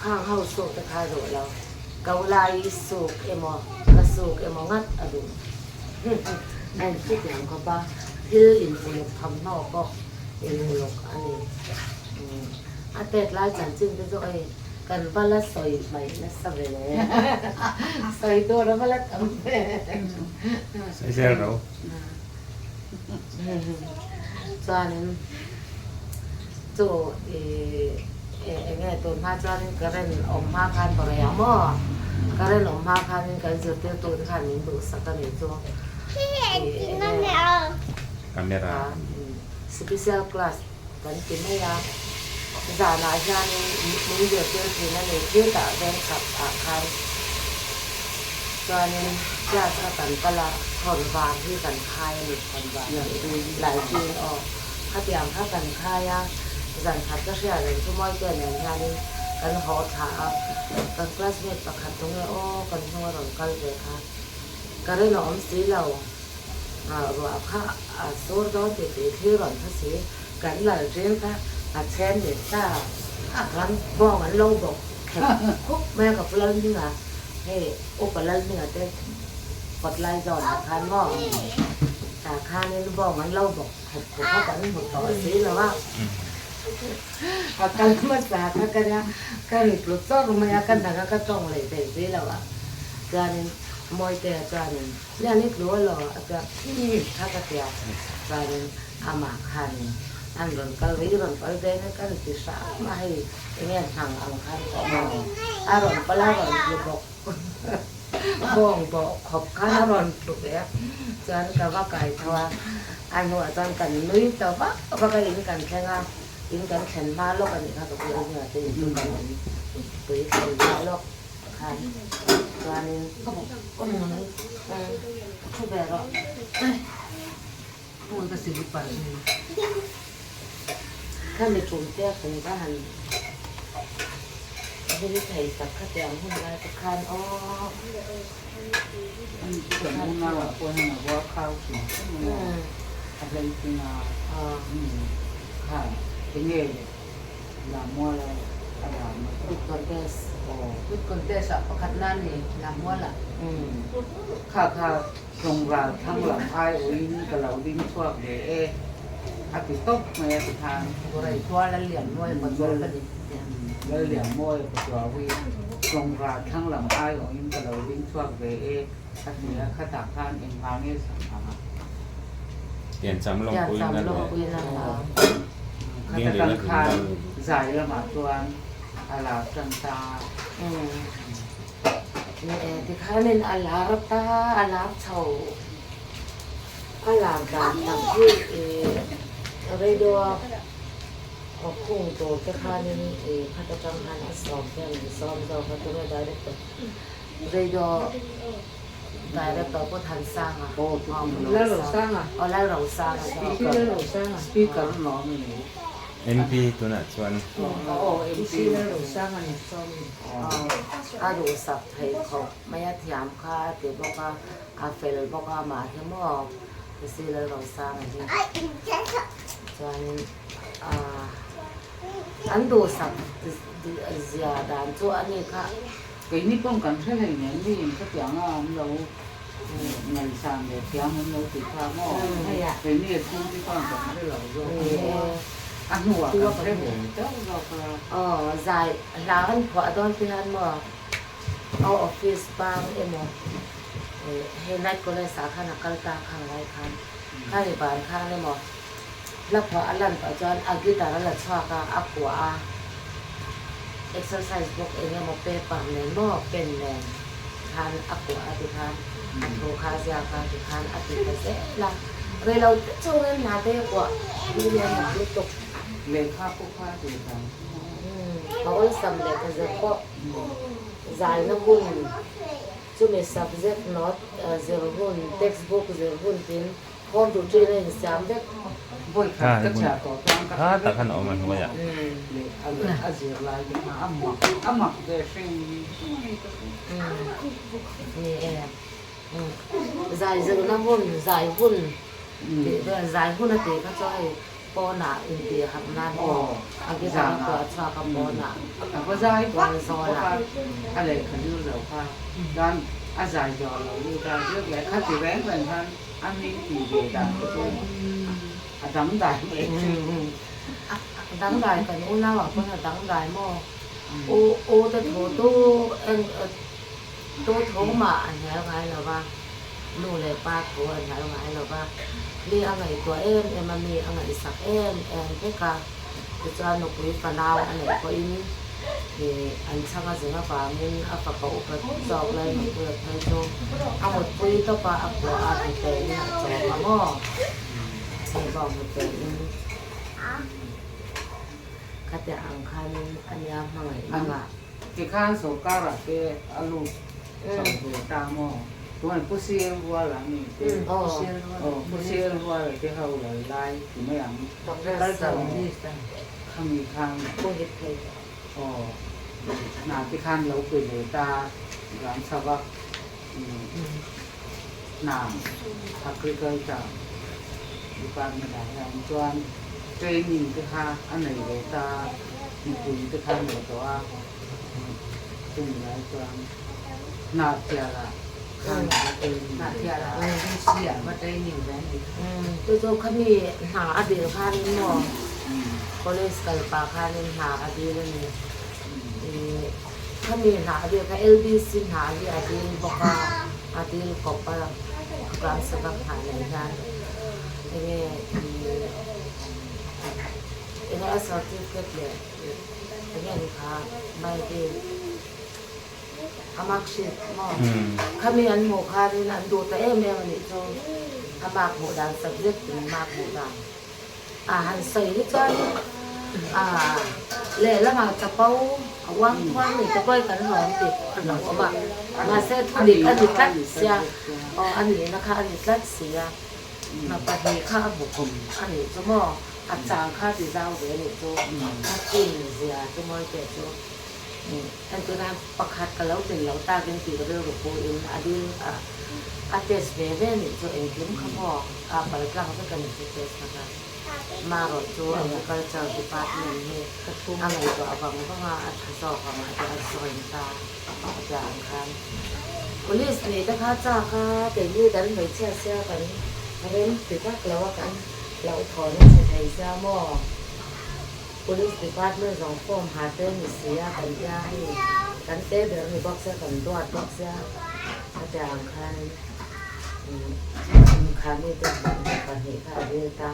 ข้างเข้าโซ่จะข้าโดดเราเกาไลสุกกระสุกงัดอดุนั่นคิดอย่างก็บ้าที่อินฟุลกทำนอกก็อินฟุลกอันนี้อาเตดลายจันจึงจะตัวกันบ้าละสอยใหม่ละสเวลสอยตัวแล้วบ้าละทำใส่เสื้อเราจานนี้ตัวไงตัวพระเจ้านี่ก็เล่นอมพาคันปะไรมั่วก็เล่นอมพาคันนี่ก็จะเตี้ยตัวที่ขันนี้ดูสักกันนี่ตัวkamera special class กันกินไม่ยากจานอาจารย์นี่เดือดเดือดที่นั่นเองเดือดแต่เดินขับอาคารจานนี้จะกันก็ละถอนวางที่กันคายหรือถอนวางหลายปีออกถ้าเตรียมถ้ากันคายจันทัดก็เสียเลยชั่วโมงเกินอย่างนี้กันหอถากันคลาสเมทประคันตรงนี้โอ้กันหัวหลงกันเลยค่ะกันได้หนอมสีเราว่าค่ะโซ่ดอนเด็ดที่หล่อนทัศน์กันหลายเรื่องค่ะ à xem để ta à lắm bong anh lâu bọc khép khúc mẹ gặp lên như là hey ốp lên như là thế bật lại rồi khăn mò ta khăn nên bong anh lâu bọc khép khúcเขาvẫn một tỏi xí là ba akan masa kan itu tuh rumah akan dagang ketong lagi xí là ba cho nên mọi thứ cho nên nhà nước lúa lò cái khác cái tiệt cho nên ama khăn anh rồi cái lý rồi cái đấy nó cái gì sao mà hay nghe thằng ông khăn có mà rồi cái lá rồi bọc bong hộp khăn rồi tụi bé cho nên cái vác cái thôi anh nói cho cần núi tao vác cái gì cần khen à những cái khen ma lóc anh ta tụi bé như thế những cái tụi khen ma lóc khăn cho nên có một con người không về rồi tôi có sự bận khăn để trồng tép thì các hành đi thầy tập các đèn hôm nay tập khăn ôส่วนมุ่งหน้าว่าคนหาว่าข้าวถึงอะไรจริงค่ะเป็นไงหลามัวอะไรอะไรมา ติดคอนเทส Good contest apa kat nani lamwa la. ค่ะตรงเราทั้งหลังไอ้โอ้ยนี่กับเราดิ้นช่วงเด๋อาทิตย์ตกมาสุดทาง Borai tua la lian moi ma tua ka ni. เลยเหลี่ยมมวยกับตัววิ่งตรงเราทั้งหลังไอ้โอ้ยกับเราดิ้นช่วงเด๋อาทิตย์ข้าตากท่านเองพาเนี่ยสังหาร เปลี่ยนจำลง อย่า คุยนั่น จำล เล ง ย คุยนะคะ ข้าตากท่านใส่ละหมาดตัวอาลาจันตา นี่ที่ข้าเล่นอาลาบตาอาลาบเฉาอาลาบดาบต่างที่อะไรดัวออกพุ่งโตที่ข้าเล่นพัฒจังหันซ้อมแค่ซ้อมเราพัฒนาได้ด้วยตัวอะไรดัวได้ด้วยตัวก็ทันสร้างอ่ะ โอ้ทุกคน La lo sanga. เอาแล้วเราสร้าง Isi la lo sanga. สปีกเกอร์น้องนี่ MP ตัวน่ะชวน โอ้เอ็มซี Isi la lo sanga ni som. อาดูสับไทยเขาไม่ยากยามค่ะเดี๋ยวบอกว่าอาเฟลบอกว่ามาที่มอไปซื้อแล้วเราสร้างนี่จนอันดูสับเสียดานตัวอันนี้ค่ะ cái ní con cần thế này nhỉ đi các tiếng đâu ngày sáng để tiếng hôm đâu thì pha mò cái ní không đi con cần thế là rồi ăn hùa cần thế này đó ใจร้านขวาตอนที่หันมาเอาออฟฟิศบางมอเห็นนัดก็เลยสาขานักการตาข้างไรข้างข้างในบ้านข้างเลยมอแล้วพออันนั้นอาจารย์อากิตาแล้วชอบก็อักขวา exercise book เองมาเป็นปังเลยมอเป็นแรงทานอักขวาติทานอักโรคาเซียคาติทานอติเสละเราช่วยนาเด็กว่าดูแลหนักตก เลยข้าพวกข้าสิครับ เขาก็สำเร็จแต่ก็ใจนักบุญช่วย subject not เจ้าบุญ textbook เจ้าบุญเป็นห้องดูที่เรื่องสามเด็ก บ่อยครับก็จะต่อต้านกัน ถ้าตะขันออกมันว่าอย่าง เลยอะไรอะไรอะไรมาอ้ำหมักเดชิ่ง นี่ใจเจ้านักบุญใจบุญเดี๋ยวใจบุญนั่นเองก็จะให้ปอนาอินเดียครับนั่นอันที่สามก็ชอบกับปอนา แต่ก็ใจว่าอะไรขันยูเหล่าข้าด้านอาศัยจอเราอยู่ด้านเยอะแยะข้าสิแรงเป็นท่านอันนี้ตีเดียดานก็ตัวดังได้เอง ดังได้กันอุ้นน่าว่าคนดังได้หม้อโอ้แต่โถตู้ตู้โถมาอันนี้ไงเราว่านู่นเลยป้าโถอันนี้ไงเราว่าเรียกอะไรตัวมันมีอะไรสักเพื่อการจะนกวิปนาวอันนี้ก็อินอันช่างสิ่งฟ้ามินอัปปะอุปจอบเลยมันเกิดในโจเอาหมดปุยต่อไปอัปปะอาติเตเนี่ยจอบมาหม้อใส่บอกหมดเตนข้าแต่อังคันอันยามมาไงมา ที่ข้าโศการะเตอลูสองตัวตามอตัวนี้ผู้เสียวัวหลังนี่ผู้เสียวัวที่เขาเลยไล่ที่ไม่ยัง ต้องได้ Kal สอ sa ง ni sta. ข้ามีข้าง ผู้เฮ็ดเพลง อ๋อหนาที่ข้างเราไปเลยตาหลังสวักหนาพักคือเกิดจากดูการไม่ได้แรงจวน training cái ha anh này người ta đi cùng cái thằng này đó cùng lại cho nạp tiền là hàng nạp tiền là đi xỉa mà đây nhìn đấy ตัวเขามีหาอดีตค่านี่หมอก็เลยสกัดปากค่านี่หาอดีตนี่เขามีหาอดีตค่า LDC หาอดีตบอกว่าอดีตกบปะกลางสกัดหาในงานini certificate le ini ka mai de amak shit mo kami an mo kha ni an do ta em ni cho amak mo dan subject ni mak mo dan han sai ni chuan le la ma ta pau awang thwang ni ta koi kan hom ti no ba ma se thli an ni tat sia an ni na kha an ni tat sia na pa ni kha bu kum an ni cho mo อาจารย์ข้าจะเล่าเรื่องนี้ตัวข้ากินเสียตัวมอยแต่ตัวอันตัวนั้นประคัดกันแล้วถึงเราตาเป็นปีก็เรื่องของปูอินอดีตอาเทสเวเว่นตัวเองคิดเขาบอกบริการเขาเป็นการเทสนะคะมารถตัวอันนี้ก็จะดีพาร์ตเมนต์นี่อะไรตัวบางก็มาอาจจะสอบของอาจารย์สอนตาอาจารย์คันคนนี้สนิทนะคะจ้าค่ะแต่ยืดดันไปเชี่ยเชี่ยกันเรื่องติดพักแล้วกันเราถอนใช้ซาหม้อ police department สองฟอร์มหาเต้นเสียกันยาให้กันเต้เดี๋ยวมีบ็อกเซอร์กันตัวบ็อกเซอร์อาจารย์คันคันนี่เป็นปัญหาค่ะเรื่องตา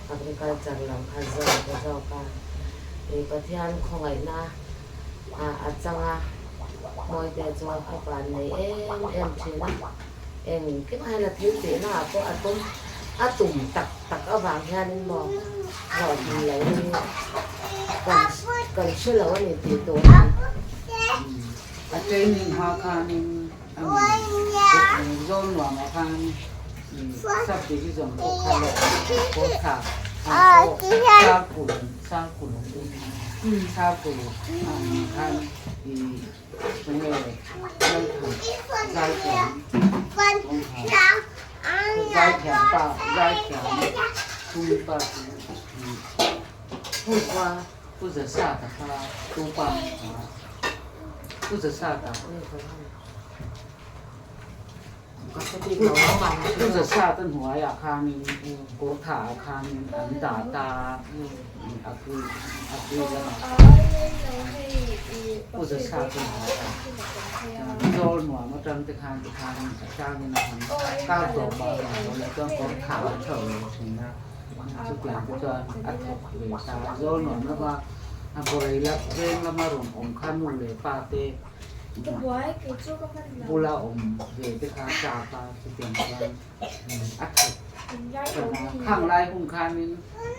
อันนี้ก็จากหลังคันเจ้าก็เจ้ากันประเทศของไอ้น่ะอาจารย์มวยแต่ตัวอาปานในเอ็มทีนะเอ็มคิดให้ละทิ้งเสียหน้าเพราะอาตุ้มตุ่มตักเอาบางแค่นี้มองเราทำอะไรนี่กันเชื่อเราว่านี่ตีตัวนี้ training hoa khan anh zone hoàng hoa khan sắp tới cái dòng của khan lệ của thả sa cùn sa cùn khan thì cái này lên thử dai kèm dai kèm tung ba hôm qua不是下的他都帮不是下的不是下的หัวอยากคานินโกถาคานินอันดาตาอากุแล้ว不是下的หัวโดนหัวมาจังตะคานจ้างนี่นะก้าวตัวบาแล้วก็โกถาเฉยถึงนะทุกอย่างก็จะอัดเลยตาโดนหัวแล้วก็บริลักเร่งละมารุมองคันมุเลยปาเตบุลาอมเวทคาจาปาสุเตียงกันอัดข้างลายหุ่นคานิน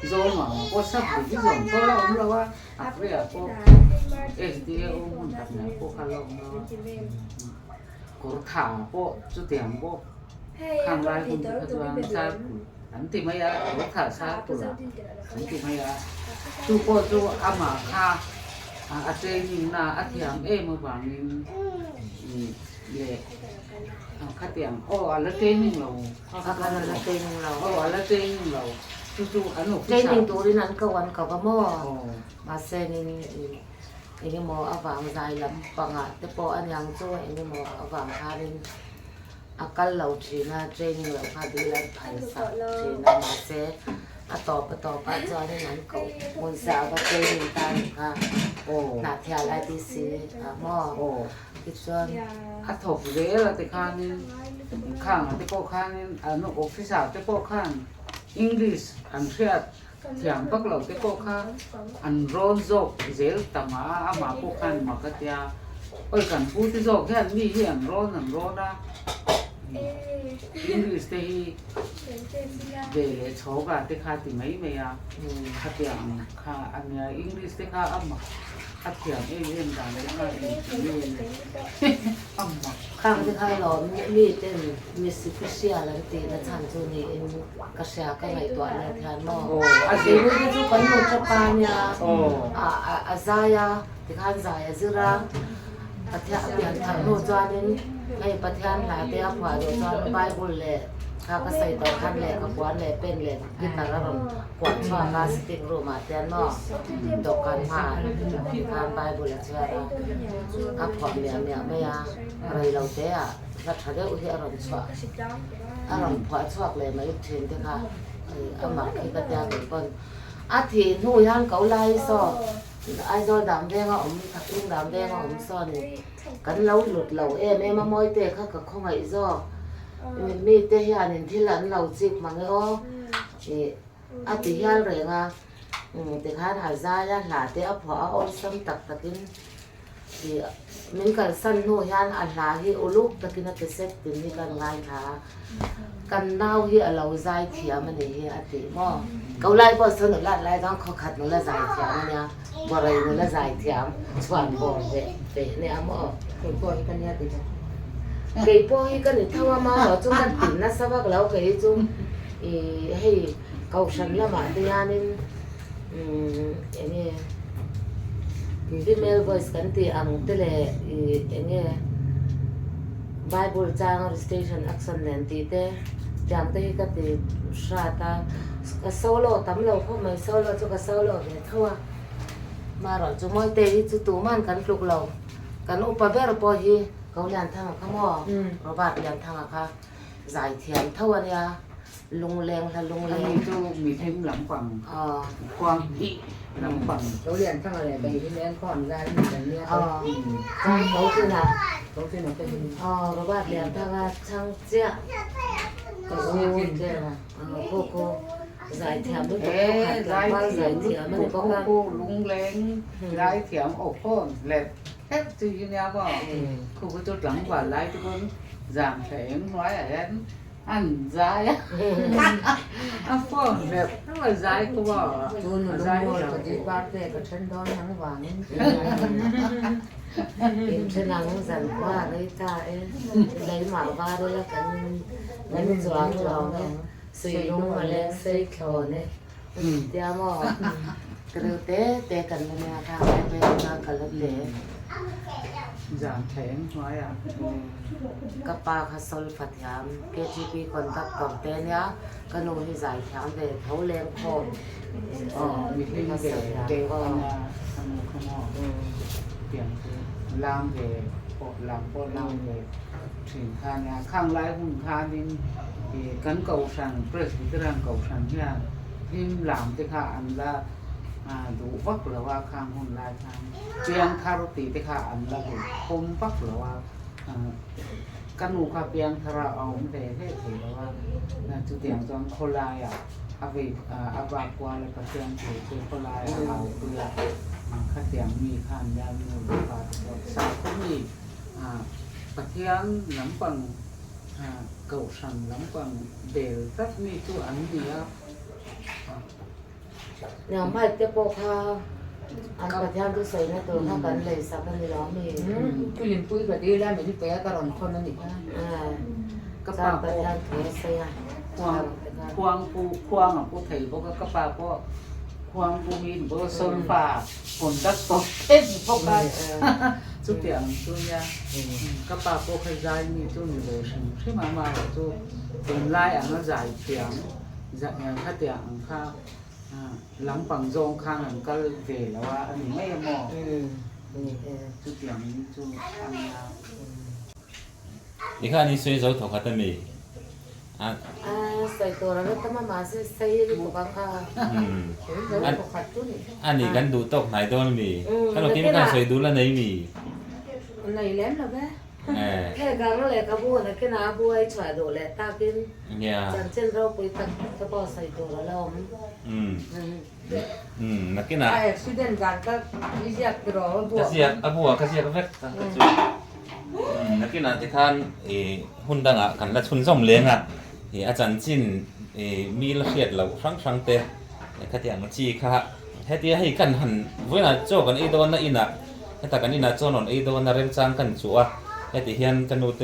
โซนหวังก็สับที่ส่วนก็เราอมเราว่าอัดเรียก็SDA อมหุ่นตัดไหนก็คาลงเนาะก็ถาก็สุเตียงก็ข้างลายหุ่นก็ตัวซาอันที่ไม่ยาก็ถาซาตัวอันที่ไม่ยาตัวก็ตัวอามาคาอาเจนิงนาอาเทียงมาบางนี่เย่ข้าเตียงอะไรเจนิงเราอะไรเจนิงเราอะไรเจนิงเราจู่ๆอันนู้นเจนิงตัวนี้นั้นก็วันเขาก็มั่วมาเซนิงini mau abang dalam pangat tepo an yang tu ini mau abang harin akal lau cina training lau hadiran paisa cina mase atau aja ni nan kau munsa apa training tan ha nak tiada lagi sih mau itu atau boleh tekan kang tepo kang anu office tepo kang English ansiat yang pak lau tepo kang anron zok zel tama ama bukan makatya oi kan putih zok kan ni anron dah English teh de coba teh kati mai mai ya kati yang ka anya English teh ka amma kati yang dan teh amma ข้างที่ใครหลอมมีเต้นมีสิบเสียแล้วตีนะฉันตัวนี้เองกระเสียก็ไหลตัวอะไรแทนหม้ออาเซียนที่ทุกคนหมดจะปานยาอาซายาที่ข้างซายาซิระประเทศเปลี่ยนทางโน้นจวนนี้ให้ประเทศหลายเดียกว่าโดยจวนไบเบิลเลย ข้าก็ใส่ต่อขั้นแหลกขบวนแหลกเป็นแหลกกินตาละรมกวดช่วงกาสติกรูมาเตียนนอกดอกกันผ่านผ่านไปบุญเชื่อละอับผ่อนเนี่ยไม่ยาอะไรเราเตะรัฐเดียวที่อารมณ์ชั่วอารมณ์พอชั่วเลยมาอีกทีที่ค่ะเอามาขี้กระเทียมเป็นคนอาทิตย์นู่ยันเกาไล่ซ้อไอ้จอดำแดงอ่ะทักยิ่งดำแดงอ่ะซ้อนี่กันเราหลุดเราเอ็มมามอยเตะข้ากับข้องไอ้ซ้อมีเตะยานินที่หลังเราจิกมันก็อาทิตย์ยาเรื่องอ่ะเตะข้าถ่ายใจยาหลาเตะพอเอาซ้ำตักตะกินmình cần sân nô yan ăn lá hi ô lúc ta kia cái set tìm đi cần ngay thà cần nào hi ở lâu dài thì mà để hi ăn thì mò câu lại bao giờ nữa lại đang khó khăn nữa là dài thì mà nha bao đây nữa là dài thì toàn bộ để này mò Cái bò cái nhà thì cái bò hi cái này thao mà ở trong cái tỉnh nó sao bác lâu cái chung hay câu sân là mà thì anh nên female voice kan ti ang tele enge Bible chang station action nen ti te jang te ka ti shata ka solo tam lo kho mai solo chu ka solo ve thwa ma ro chu moi te hi chu tu man kan fluk lo kan upa ber po hi ko lian thang ka mo ro bat lian thang ka zai thian thwa nia lung leng la lung anh leng chú bị thêm lắm bằng quang thị lắm bằng Cháu liền sang là bày cái men còn ra thì mình nghe thôi. chang ko tu na Cháu kia nó cái gì? ro bat lian thang chang chia Cháu nghe chuyện thế là cô giải thiểm với ê giải lái giải thiểm thiểm với lúc có cái cô lung lên lái thiểm ổ con lẹp hết từ như nhau bỏ cô có chút lắm và lái cho con giảm thể nói ở em ăn dai á ăn phở lẹp rất là dai cô bỏ chú nó dai đúng rồi, rồi cái bát về cái chân đó nắng vàng em sẽ nắng dần qua đây ta ấy lấy mạo va đây là cái mình doang doang ấy suy đúng mà lên xây khổ này tia mò cái đầu té té cần mình là thằng em về là cần lớp té giảm thể nói à kappa khasol phathiam KGP contact tổng tên nhá cái nô thì giải thiểm về thấu lên khổ mình lên về con không tiền làm về bộ làm về triển khai nhà khang lái hùng kha nên thì cắn cầu sàn press cái răng cầu sàn nha nhưng làm thì khá ăn là đủ vắc làว่าข้างหุ่นลายทางเปียงคารุติที่ข้าอันละบุคมวักlàว่ากันหนูข้าเปียงคาราเอาเดเทถือว่าจุดเดียงจอนโคลายอ่ะอาวิอาวากวาเลยก็เปียงถือคือโคลายเอาเปลือกข้าเตียงมีข้านยามีอุปาสาวก็มีปะเทียงน้ำปังเก่าสั่งน้ำปังเดลทัดมีตัวอันเดียว nhà mai tiếp bộ kha ăn bát thiam tu sấy này tôi không cần lấy sao cái đó mình Chú liền vui và đi ra mình đi bé cái đòn con nó đi các bạn bát thiam thế sấy à ควงอ่ะผู้ไทยพวกกระป๋าพวกควงผู้มีพวกโซนป่าผลตัดตกเต้นพวกกันจุดเดียงจุดยากระป๋าพวกใครใจมีจุดอยู่เลยใช่ไหมมาจุดเป็นไล่อันนั้นใจเตียงใจอย่างข้าเตียงข้าหลังปังโจงข้างอันก็เวแล้วว่าอันนี้ไม่เหมาะจุดเตียงนี้จุดอันนี้你看你水手头发的没？啊， sấyตัวแล้วก็มาsấy đi của kha อันนี้กันดูตกไหนโดนมีถ้าเรากินกันสวยดูแล้วไหนมี Này lém là bé แค่การนั่นแหละกระบวนแค่น้าบวยฉายโดดแหละตากิน เนี่ย จังเช่นเราไปตักกระบอกใส่ตัวแล้ว นักกินอ่ะ Ai accident gan các đi giặc cái đó กระเสียกบัวกระเสียกเวกนักกินอ่ะที่ท่านหุ่นดังอ่ะกันละชุนส่งเลี้ยงอ่ะอาจารย์จินมีละเอียดเราครั้งเตะข้าเตียงจีค่ะแท้ที่ให้กันหันเวลาโจกันไอโดนน่ะอินะให้ตากันอินะโจนนไอโดนน่ะเริ่มจ้างกันจั่วแท้ที่เฮียนกันดูเต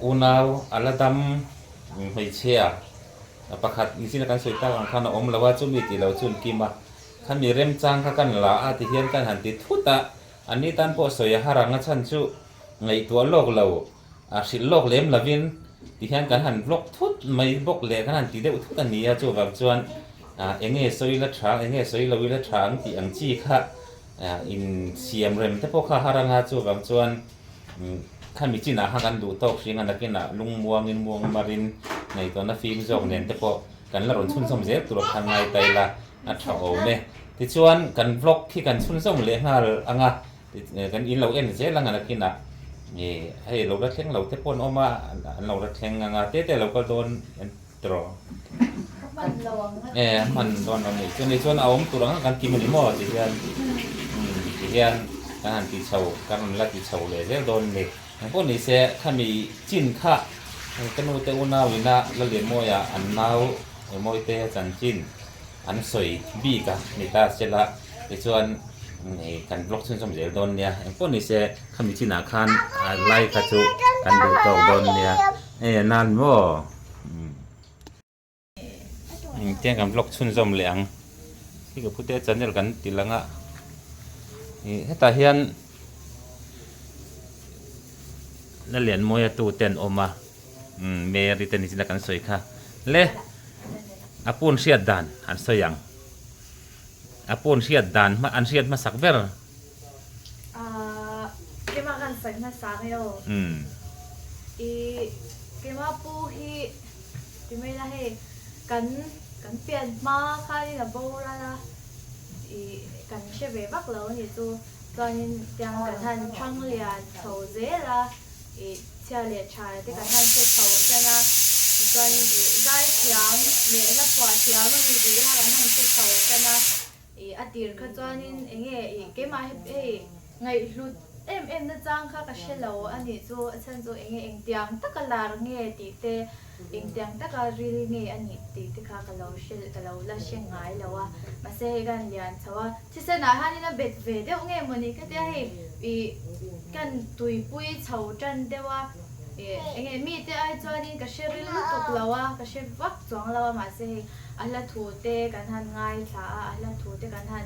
อูนาวอัลดัมไม่เชียประคัดนี่สินะกันสวยตากันข้าอมละว่าจุมีตีเราจุนกิมะข้ามีเริ่มจ้างข้ากันละอาที่เฮียนกันหันติดทุตะอันนี้ตันโปสวยหารังชันจุไงตัวโลกเราสิโลกเล่มละวิน ที่เห็นกันหันบล็อกทุดไม่บล็อกเลยกันหันตีได้อุทุกันนี้จู่แบบจวนเอ็งสวยละทางเอ็งสวยละวิละทางที่อังจีค่ะอินเสียมเร็มแต่พวกข้าหารังหาจู่แบบจวนข้ามีจีน่าหากันดูตอกสิ่งนั้นกินลุงมัวงินมัวมารินในตอนนั้นฟิล์มจอกเนี่ยแต่พอกันละรอนชุนสมเจ็บตัวทางไงไตละอัดเท้าเนี่ยที่ชวนกันบล็อกที่กันชุนสมเลยฮะอ่างกันอินเราเอ็นเจ็บละงันกินนี่ให้เราได้แข่งเราเทปนออกมาเราได้แข่งงานแต่เราก็โดนตรอมันโดนเราเนี่ยจนในส่วนเอาตัวนั้นกันกินมันนี่หมดที่เรียนการตีเฉาการละตีเฉาเลยเรียกโดนเด็กพวกนี้เสียถ้ามีจิ้นค่ะกันโนเตอุนาวินาละเรียนมวยอันนาวมวยเตะจันจิ้นอันสวยบีกะนี่ตาเสร็จละในส่วนนี่กันบล็อกซึ่งสมเด็จโดนเนี่ยพวกนี้เสียถ้ามีจิ้นอาคารไล่กระจุกันดูตกโดนเนี่ยนั่นว่าเจ้ากันบล็อกซึ่งสมเหลียงที่กับผู้เตะจันเดียวกันตีละงะนี่ให้ตาเฮียนนั่นเหรียญมวยตู้เต้นออกมาเมริเตนิสินกันสวยค่ะเล่อาปูนเสียดดันอันสวยยังอาปูนเสียดดันมาอันเสียดมาสักเบอร์เกี่ยมากันสักนะสักเยอะเกี่ยมาปูฮีที่ไม่ละเฮกันเปลี่ยนมาค่ะนี่นะโบราณละกันเชื่อแบบบักเหล่านี่ตัวตอนนี้ยังกันทันช่างเรียนโถเจละเชื่อเรียนชายที่กันทันเชื่อโถเจละตอนนี้ได้เทียมเรียนแล้วพอเทียมมันมีดีถ้ากันทันเชื่อโถเจละอดีตคือตอนนี้เองเกี่ยมาให้ไงรู้นะจังค่ะก็เชื่อเราอันนี้ตัวฉันตัวเองเตียงตะกลาเงี้ยตีเตเองเตียงตะกลารีเงี้ยอันนี้ตีค่ะก็เราเชื่อก็เราละเชื่อง่ายแล้วว่ามาเสกกันเรียนเพราะว่าที่เสนาฮันนี่นะเบ็ดเวเดี๋ยวเงี้ยมันนี่ก็จะให้กันตุยปุยเฉาจันเดี๋ยวว่ามีแต่ไอ้ตัวนี้ก็เชื่อริลุตุกแล้วว่าก็เชื่อวักจวงแล้วว่ามาเสกอันละถูเตกันทันง่ายค่ะอันละถูเตกันทัน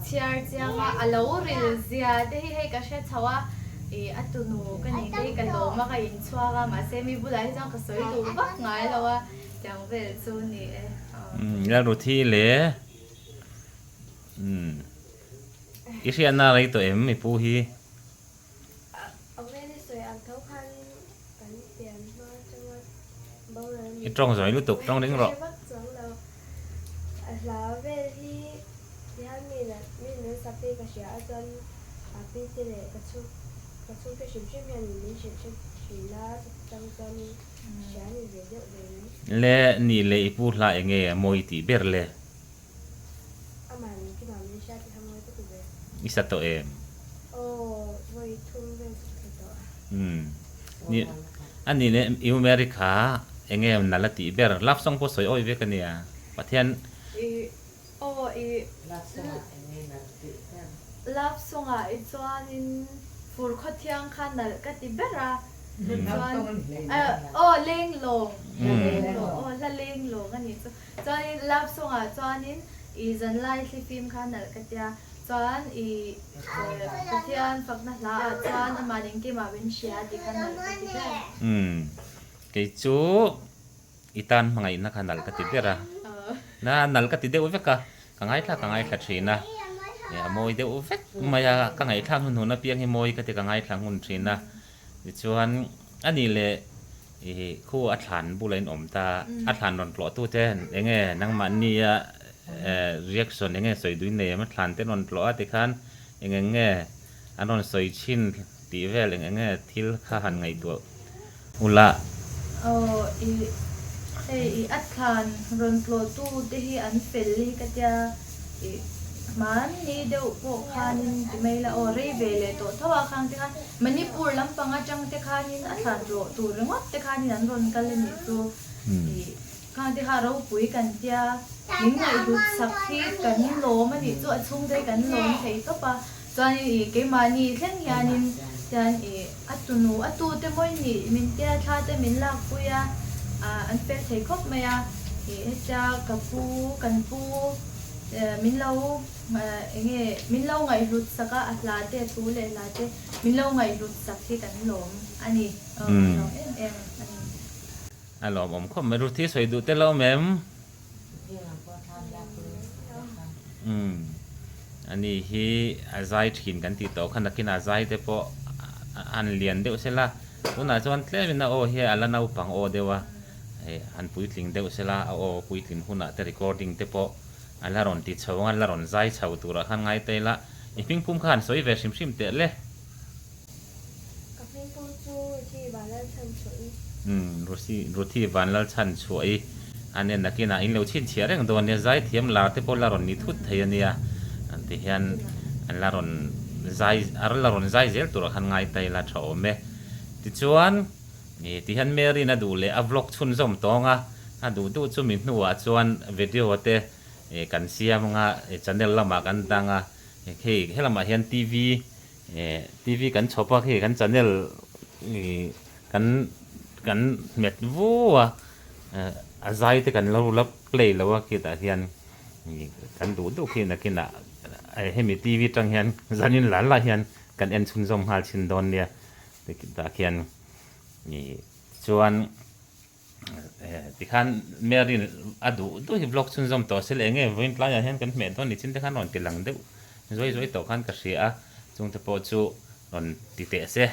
เชียร์เจียงว่าอันละอุริลเซียเดี๋ยวให้ก็เชื่อเฉาว่าอัตุนูกันนี่ได้กันโลมาก็ยินชัวก็มาเซมีบุหรี่จังก็สวยดูวักง่ายแล้วว่าจังเป็นซูนี่แล้วรู้ที่เลยอีเสียน่าอะไรตัวไม่พูดฮีเอาไม่ได้สวยอันเท่าพันกันเปลี่ยนมาจังว่าเบาเลย อีตรงสวยรู้ตุกตรงนี้หรอแล้วเวที่ฮันมีนะมีเนื้อสับปีกระเชียจนปีที่เลยกระชุกระชิมชิมยันมีชิมลาจังจนเชียนี่เยอะเลยเล่นี่เลยพูดละเองมวยตีเบร์เลยอามันที่มันไม่ใช่ที่ทำมวยตัวเองอิสตัวโอ้มวยทุ่งเป็นสุดตัวนี่อันนี้เนี่ยอเมริกาเองนั่นละตีเบร์รับส่งผู้สวยอ้อยเวกันเนี่ยประเทศรับส่งจวนนินฟูร์คที่ยังขันนั่นก็ติเบระจวนเล่งลงละเล่งลงอันนี้จวนนินรับส่งจวนนินจันไลที่ฟิล์มขันนั่นก็เดียจวนก็เทียนฝักนั่นละจวนมาดิงกี้มาเป็นเชียร์ที่ขันนั่นก็ติเบระกิจูอีตันมังไงนักขันนั่นก็ติเบระนั่นก็ติเดอุเวกะกังไงท่ากังไงขัดชีนะเนี่ยมวยเดอุเวกมายากังไงท่าหุ่นหุ่นนะเพียงให้มวยก็ติกังไงท่าหุ่นชีนะชวนอันนี้เลยคู่อัฐานบุเรนอมตาอัฐานนอนปลอตู้เจนเองนังมันนี่เรียกส่วนเองสวยดุยเนมันฐานเต้นนอนปลอติคันเองอันนอนสวยชินตีเวลเองทิลข้าหันไงตัวอุละอัดคานรอนโปรตูที่อันเฟลลี่ก็จะมันนี่เดี๋ยวพวกคานินที่ไม่ละเรเวเลโตถ้าว่าครั้งที่คันมันนี่ปูลำปังอาจังที่คานินอัดคานโปรตูเรื่องว่าที่คานินอันรอนกันเลยนี่ตัวครั้งที่คาเราปุยกันเจ้ายิ่งไงดูสักทีกันโลมันนี่ตัวชุ่มใจกันโลใช่ตัวปะตอนนี้เกมานี่เส้นยานินจันอัตูเต็มวันนี่มินเจ้าชาเต็มินลากปุยอันเป็นใช้ครบไหมจะกับปูกันปูมินเล่ามินเล่าไงรุดสักอัตลาเตตูเลยลาเตมินเล่าไงรุดสักที่กันหลงอันนี้อันนี้ ฮัลโหลผมก็ไม่รู้ที่สวยดูแต่เราแม่มอันนี้ฮีอาศัยถิ่นกันติดต่อขนาดกินอาศัยแต่พออันเรียนเดียวเสร็จละตัวนั้นจวนเทเป็นนะโอเฮียอันละนาปังโอเดียวอันปุยลิงเดียวเสร็จละโอปุยลิงหุ่นแต่ recording แต่พออันละรอนติดเช้าอันละรอนใจเช้าตัวละขันไงเตละอีพิงพุ่มขันสวยเวชิมชิมเตะเลยกับพี่ปูจูที่บ้านแล้วฉันสวยรู้ที่วันละชันสวยอันนี้นักกินอินเลวชินเชียร์เรื่องตัวนี้ใจเทียมลาแต่พอละรอนนิทุตเทียนเนี่ยอันที่เห็นอันละรอนใจอันละรอนใจเจลตัวละขันไงเตละชอบไหมที่ชวนนี่ที่เห็นเมรีน่าดูเลยอัพล็อกชุนส่งตองดูจุมินหัวชวนวิดีโอเตกันเสียมั้งจันเดลละมากันดังเฮ้ละมาเห็นทีวีกันชอบเฮ้กันจันเดลกันเม็ดวัวใจที่กันเราลับเพลย์แล้วว่าคิดเห็นกันดูคิดนะคิดนะให้มีทีวีจังเห็นจันนินหลานละเห็นกันเอ็นชุนส่งหาชินดอนเนี่ยแต่เห็นนี่ชวนที่ขันเมรินดูฮิบล็อกชุนส่งต่อเสร็จเองวันนี้เราเห็นกันเม็ดตอนนี้ชินที่ขันนอนติดหลังเดียวต่อขันกระเสียจงจะพอจูนอนติดเตะเสีย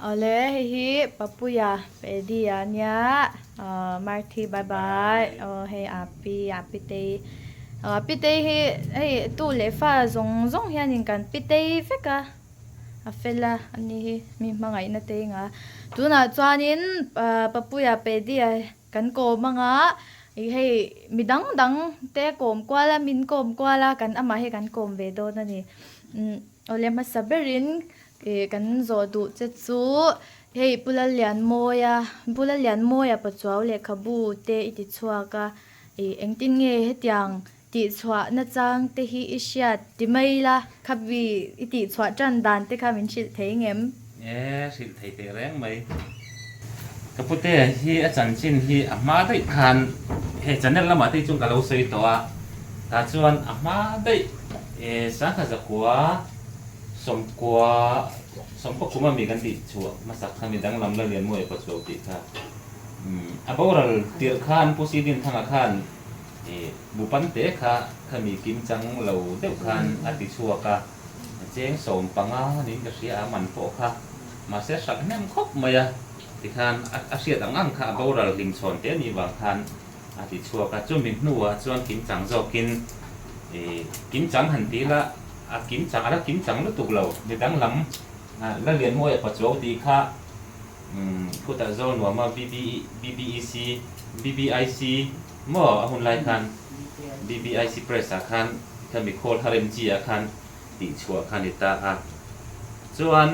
เอาเลยฮิปะปุยาไปดีอันเนี้ยมาร์ทีบายบายให้อาปีเตปีเตให้ตู้เล็บฟ้าซงเฮียนิกันปีเตเฟกะเฟล่าอันนี้มีมังไงนะเตงตัวน่ะจวนนินปะปุยาไปดีกันโกมังให้มีดังเตะโกมกว่าละมินโกมกว่าละกันอามาให้กันโกมเวโดนั่นนี่เอาเลยมาสับเบรินกันโจดูเจ็ดซูเฮ้ปุลเลียนโมยปัจจุบันเล็กขบูเตอิติชัวกะเอ็งตินเงเฮตียงติชัวน่าจังเตฮิอิเชียติไม่ละขบีอิติชัวจันดานเตขามินชิลเทงเอ็มชิลเทเตแรงไหมกับพุทธฮีอาจารย์ชินฮีอามาได้ผ่านจันนั่นละมาที่จุงกับเราซื้อตัวตาชวนอามาได้สังขารกัวสมกัวคุมามีกันติชัวมาสักคำมีดังลำละเรียนมวยปัจจุบันติค่ะบอกเราเตียขันผู้สิดินทางขันบุปันเตะค่ะมีกิมจังเราเด็กขันอติชัวค่ะเจ้งสมปังนี่ก็เสียมันโปค่ะมาเสียสักแนมครบมาติขันอาเซียต่างค่ะบอกเราลิมชนเตนี่บางขันอติชัวค่ะจุ่มมินนัวจวนกิมจังจอกิมจังหันตีละกิมจังอะไรกิมจังรู้ตุกเราในดังลำแล้วเรียนมวยปัจจุบันดีค่ะผู้ตัดโซนว่ามา BBIC มั่วหุ่นไล่คัน BBIC Press คันคันมีโคลฮาริมจีคันติชัวคันดิตาส่วน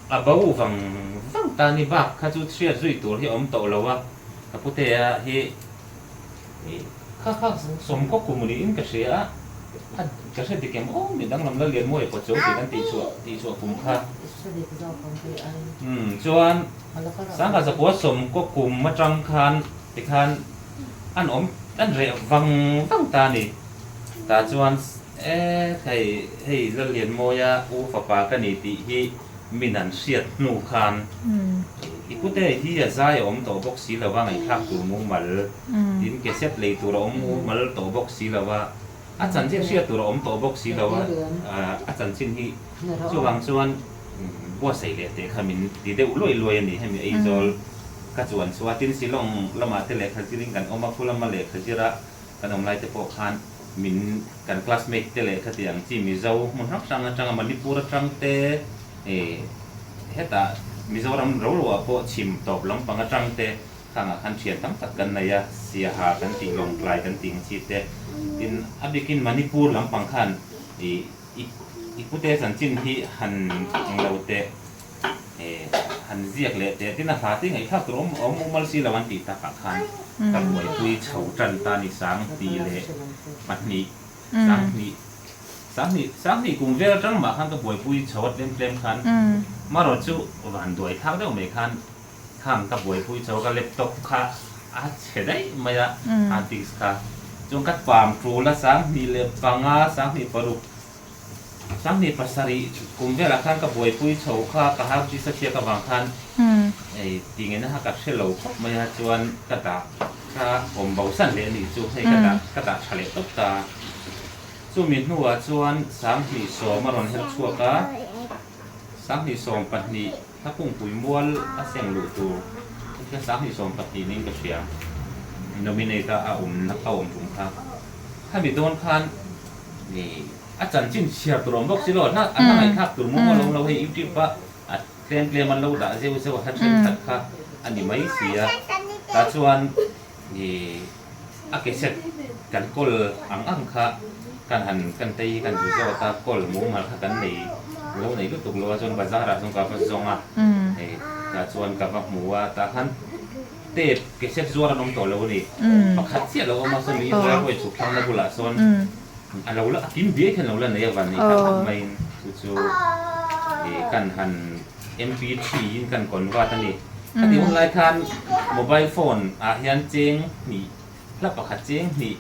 บ่าวฟังตานี่บักข้าจุดเชียร์จุดตัวที่อมโตแล้วว่าผู้เตะเฮข้าสมก็คุมนี่อินกระเสียกระเสียติเกมโอ้มีดังลำแล้วเรียนมวยปัจจุบันติชัวคุมค่ะส่วนสังกัดสปอร์ตสมก็คุมมาจังคันติคันอันเรียวังตานี่ตาส่วนให้เรียนมวยอูฝาปากันนี่ติฮีมีนันเสียดนูคันอีกุเตที่จะใช้ตัวบ็อกซี่แล้วว่าไงครับตัวมุมัลดินเกษตรเลยตัวมุมัลตัวบ็อกซี่แล้วว่าอาจารย์เชื่อตัวตัวบ็อกซี่แล้วว่าอาจารย์ชินที่ช่วงส่วนบัวใส่เลยแต่ขมินดีเดอุลอยนี่ให้มีไอโซลกระจวนสวัสดินสิลงละมาเตเล็กขจิริงกันออกมาพูดละมาเล็กขจิระกันอมไลเตปอคันมินกันคลาสเมทเตเล็กขจิยังจีมิเจ้ามันรักจังมันนิปูระจังเตเฮตามิโซรัมรู้ว่าพอชิมตบลำปังจังเตข้างขันเชียนตั้งตัดกันในยาเสียหากันติงลงกลายกันติงชีเตอินอับดิกินมันิปูร์ลำปังขันอีกุเตสันจินที่หันเราเตหันเรียกเลยเตที่น่าฟาติ้งไอ้ข้าวกรมมุมัลซีละวันติตาขันกับหวยปุยเฉาจันตานิสังตีเลยปัดนี้สังนี่กลุ่มเวลจังมาขันกับหวยปุยเฉาเล่มขันมารถจูวันด้วยเท้าเดียวไม่ขันข้างกับหวยปุยเฉากับเล็บตกค่ะอาเฉดได้ไม่ละอาติสค่ะจงกัดความครูละสังนี่เล็บปังสังนี่ปรุสังนี่ภาษารีกลุ่มเวลขันกับหวยปุยเฉาค่ะกับฮับจิสเชียกับบางขัน ไอ้ตีเงินนะฮะกับเชลล์ไม่ฮะชวนกระดาษถ้าผมเบาสั้นเลยนี่จูให้กระดาษเฉลี่ยตบตาจูมีหัวชวน3 4 2มารอนเฮลชัวกะ3 4 2ปัจจุถ้าพุ่งปุ๋ยมัวอาเสียงหลุดตัวแค่3 4 2ปัจจุนี่ก็เสียโนมิเนตอานักเอาถุงครับถ้ามีโดนคันนี่อาจารย์จิ้มเชียร์ตัวบอกสิโลดนะอันนั้นไอ้ครับตัวมัวเราให้อิบจิบะเกลียมันเราด่าเจ้าเจ้าฮัทเชนตัดค่ะอันนี้ไม่เสียแต่ส่วนนี่อาเกษตรกันกลอังค่ะกันหันกันตีกันจุดเจ้าตากลมุ้งมาค่ะกันนี่เราในก็ตุกลัวจนบาซาร์จนกับจงอ่ะแต่ส่วนกับหมูว่าแต่หันเตะเกษตรส่วนน้องตัวเรานี่ปะคัดเสียเราเอามาสนิทเราไปฉุกทางนักบุหรี่ส่วนอันเราละกินเบี้ยกันเราละในวันนี้ครับไม่จู่กันหันMP3 ยินกันก่อนว่าท่านนี่ถ้าที่รายการโมบายโฟนยันเจงนี่รับประคัดเจงนี่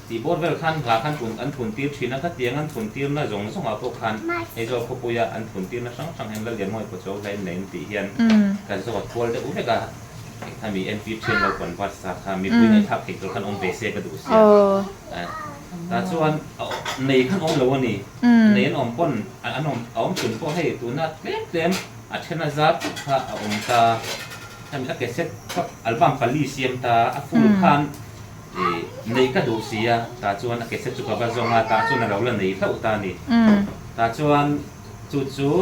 ที่บอร์ดเวลคันพาคันทุนอันทุนตีร์ชีนะครับเตียงอันทุนตีร์น่ะส่งมาพวกคันไอ้เจ้าพวกปุยอันทุนตีร์น่ะสั่งให้เราเรียนมวยพวกเจ้าได้ในตีเฮียนการสวัสดิ์พวกเด็กอุ้ยก็ถ้ามี MP3 เราก่อนวัดสักมีปุยในทับเอกคันองเบเซ่ก็ดูเสียแต่ส่วนในขั้นองเราวันนี้ในอันองป้นอันองจุนพวกให้ตัวน่ะเต็มอาเช่นนั้นจับถ้าตาถ้ามีอาเกษตรอัลบั้มพลีเซียมตาฟูลคันในก็ดูเสียตาชวนอาเกษตรจุกบาจงตาชวนเราเล่นในเท่าตานี่ตาชวนจู่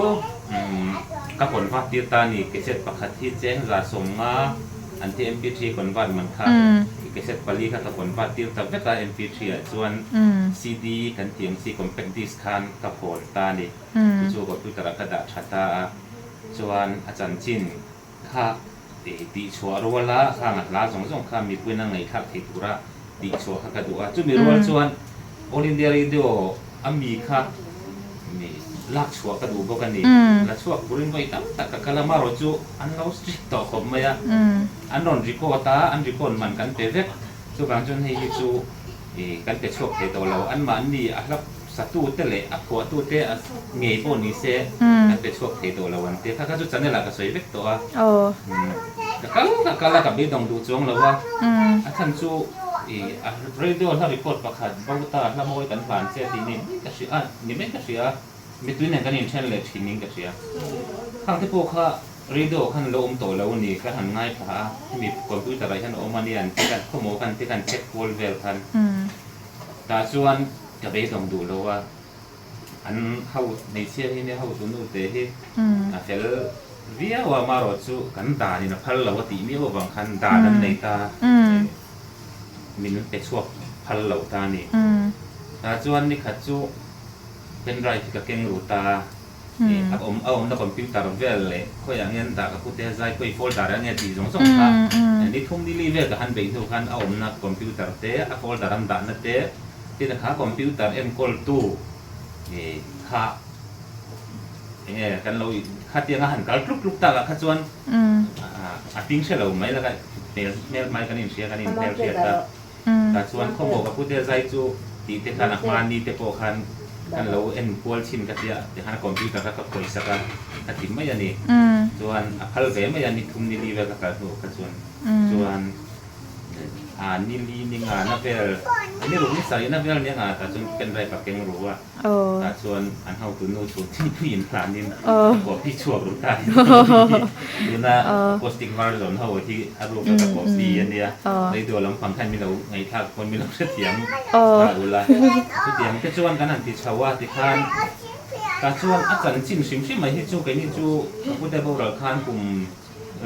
กับผลว่าตีตานี่เกษตรปกติเจนราสงอันที่ MP3 คนวาดมันค่ะเกษตรพลีกับผลว่าตีตาเวลา MP3 ชวน CD กันเตียงซีคอมแพคดิสคันกับผลตานี่จู่กับพิจารณากระดาษชัตตาชวนอาจารย์จินค่ะตีชัวรัวละข้างลาสงข้ามีปืนนั่งในทักที่ตุระตีชัวข้ากระดูกจุมีรัวชวนโอลิมเดียรีดิโออเมริกามีลักชัวกระดูกกันนี่ลักชัวบุรินไว้ตั้งแต่กะละมารจูอันเราสตรีทต่อขบมาอันนนริโกตาอันริโกนมันกันเปเวกจูบางจนให้ยูจูกันเป็นช่วงเทตัวเราอันมันนี่อันรับสัตว์เตะอักขวตู้เตะเงยปนิเซ่กันเป็นช่วงเทตัวเราวันเตะถ้าเขาจุดจันนี่แหละก็สวยเวกตัวก็แล้วกับไม่ต้องดูจงแล้วว่าท่านจูเรดิโอถ้ารีพอร์ตประคัดบางตาละมวยกันผ่านเสียทีนี้ก็เสียนี่ไม่ก็เสียมีตัวไหนกันยังเช่นเลยทีนี้ก็เสียข้างที่พวกเขาเรดิโอขันลมตัวแล้วนี่ก็หันง่ายผ่ามีคอมพิวเตอร์อะไรขันออกมาเนี่ยที่กันข้อมูลกันที่กันเช็คโวลเวลกันแต่ส่วนจะไปต้องดูแล้วว่าอันเขาในเชื่อที่เนี่ยเขาตัวนู้นเตะที่เฟลเรียกว่ามารอจูกันตานี่นะพัลเราตีมีว่าบางคันตาดันในตามีนั่นเป็นช่วงพัลเราตานี่ตาส่วนนี่ขัดจูเป็นไรที่กับเก่งรูตาเอานักคอมพิวเตอร์เวลเลยก็อย่างเงี้ยตากับผู้เตะใจก็อีโฟลดาร์อย่างเงี้ยที่ส่งค่ะนี่ทุ่มดีลีเวกับหันไปทุกคันเอานักคอมพิวเตอร์เตะโฟลดาร์อันด่านนั่นเตะที่นักคอมพิวเตอร์คอลตู้ค่ะเนี่ยกันเราขัดยังหันกันลุกตากับขัดส่วนติ้งเชลล์ไม่แล้วกันเนี่ยไม่กันนี่เชียกันนี่เนลเชียแต่ส่วนข้อมูลกับผู้เตะใจจูที่เตะขันมานี่เตะโปคันกันเราพอลชินกันเนี่ยเดี๋ยวหันคอมพิวเตอร์กับคนสักกันที่ไม่ยันนี่ส่วนพัลเวไม่ยันนี่ทุ่มนี่ลีเวกับกันขัดส่วนนี่ลีนี่งานนับเวลอันนี้รู้นิสัยนับเวลเนี่ยงานแต่จนเป็นไรกับเก่งรู้ว่าแต่ส่วนอันเขาตัวนู้นส่วนที่ผู้หญิงผ่านนี่บอกพี่ชั่วรู้ได้ดูนะโพสติ้งวาร์จอนเขาที่อารมณ์กับบอกดีอันเนี้ยในตัวลำพังท่านมีเราไงทักคนมีเราเสียงดูละเสียงก็ส่วนกันนั่นที่ชาวว่าที่ข้านการส่วนอาจารย์จิ้มชิมมาที่จูกันนี่จูพูดได้บอกเราข้านกลุ่ม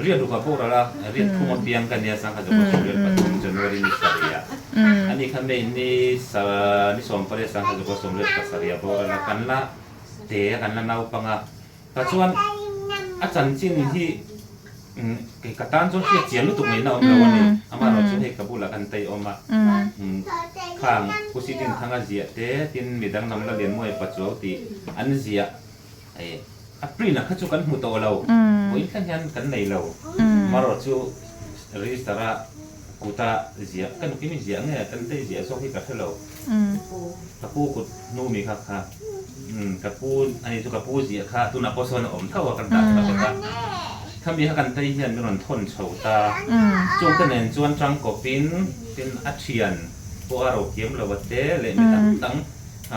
เรียนดูกับพวกเราละเรียนทุ่มเปียงกันเนี่ยสังกัดกับเรียนปฐมจนวันนี้สารีอันนี้คำเป็นนี่สมประเดี๋ยวสังกัดกับสมเด็จพระสารีบอกเรากันละเตะกันละนาวปังอ่ะแต่ส่วนอาจารย์จิ้มที่กระตันจนเสียเจียนรู้ตัวไหมนะเราวันนี้อามาเราช่วยให้กับบุรุษกันเตะออกมาข้างผู้สิทธิ์ทางอาเซียเตะที่มีดังนำเราเรียนมวยปัจจุบันที่อันเซียอัปรีนะเขาจูกันหัวโตเราโอ้ยกันยันกันในเรามารอจูรีสตาระกูตาเสียกันกิมิเสียเนี่ยกันได้เสียส่งให้กับเรากับผู้กุดนู่มีครับค่ะกับผู้อันนี้ทุกกับผู้เสียค่ะตุนับพอสนอมเท่ากันได้กับกันถ้ ถ้ามีกันที่เห็นเป็นคนทนเฉาตาจงกันเห็นจวนจังกบินเป็นอัจเชียนพวกเราเขียมเราวัดเดเลยมีตั้ง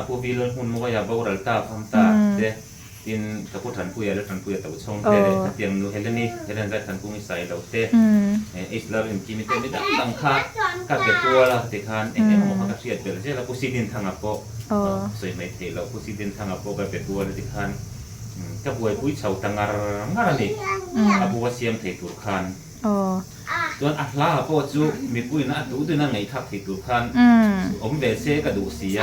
ผู้วิลหุ่นมัวอยาบรัลตาคำตาเดอินกับผู้ทันผู้ใหญ่และทันผู้ใหญ่ตัวชงเตะเตียงนูเฮเลนี่เฮเลนได้ทันผู้มีสายเราเตะอิสลามกิมิเตมิดังตั้งค่ากับเด็กตัวเราเด็กขันมันก็เสียดไปแล้วใช่เราผู้สิดินทางอัปโปสวยไม่เท่เราผู้สิดินทางอัปโปกับเด็กตัวเราเด็กขันกับผู้ผู้ชาวต่างงานนี่อาผู้ว่าเสียมเทตุรคันส่วนอัลลาห์พ่อจูมีผู้น่าดูด้วยนั่งในทับเทตุรคันเบสเซกับดูเสีย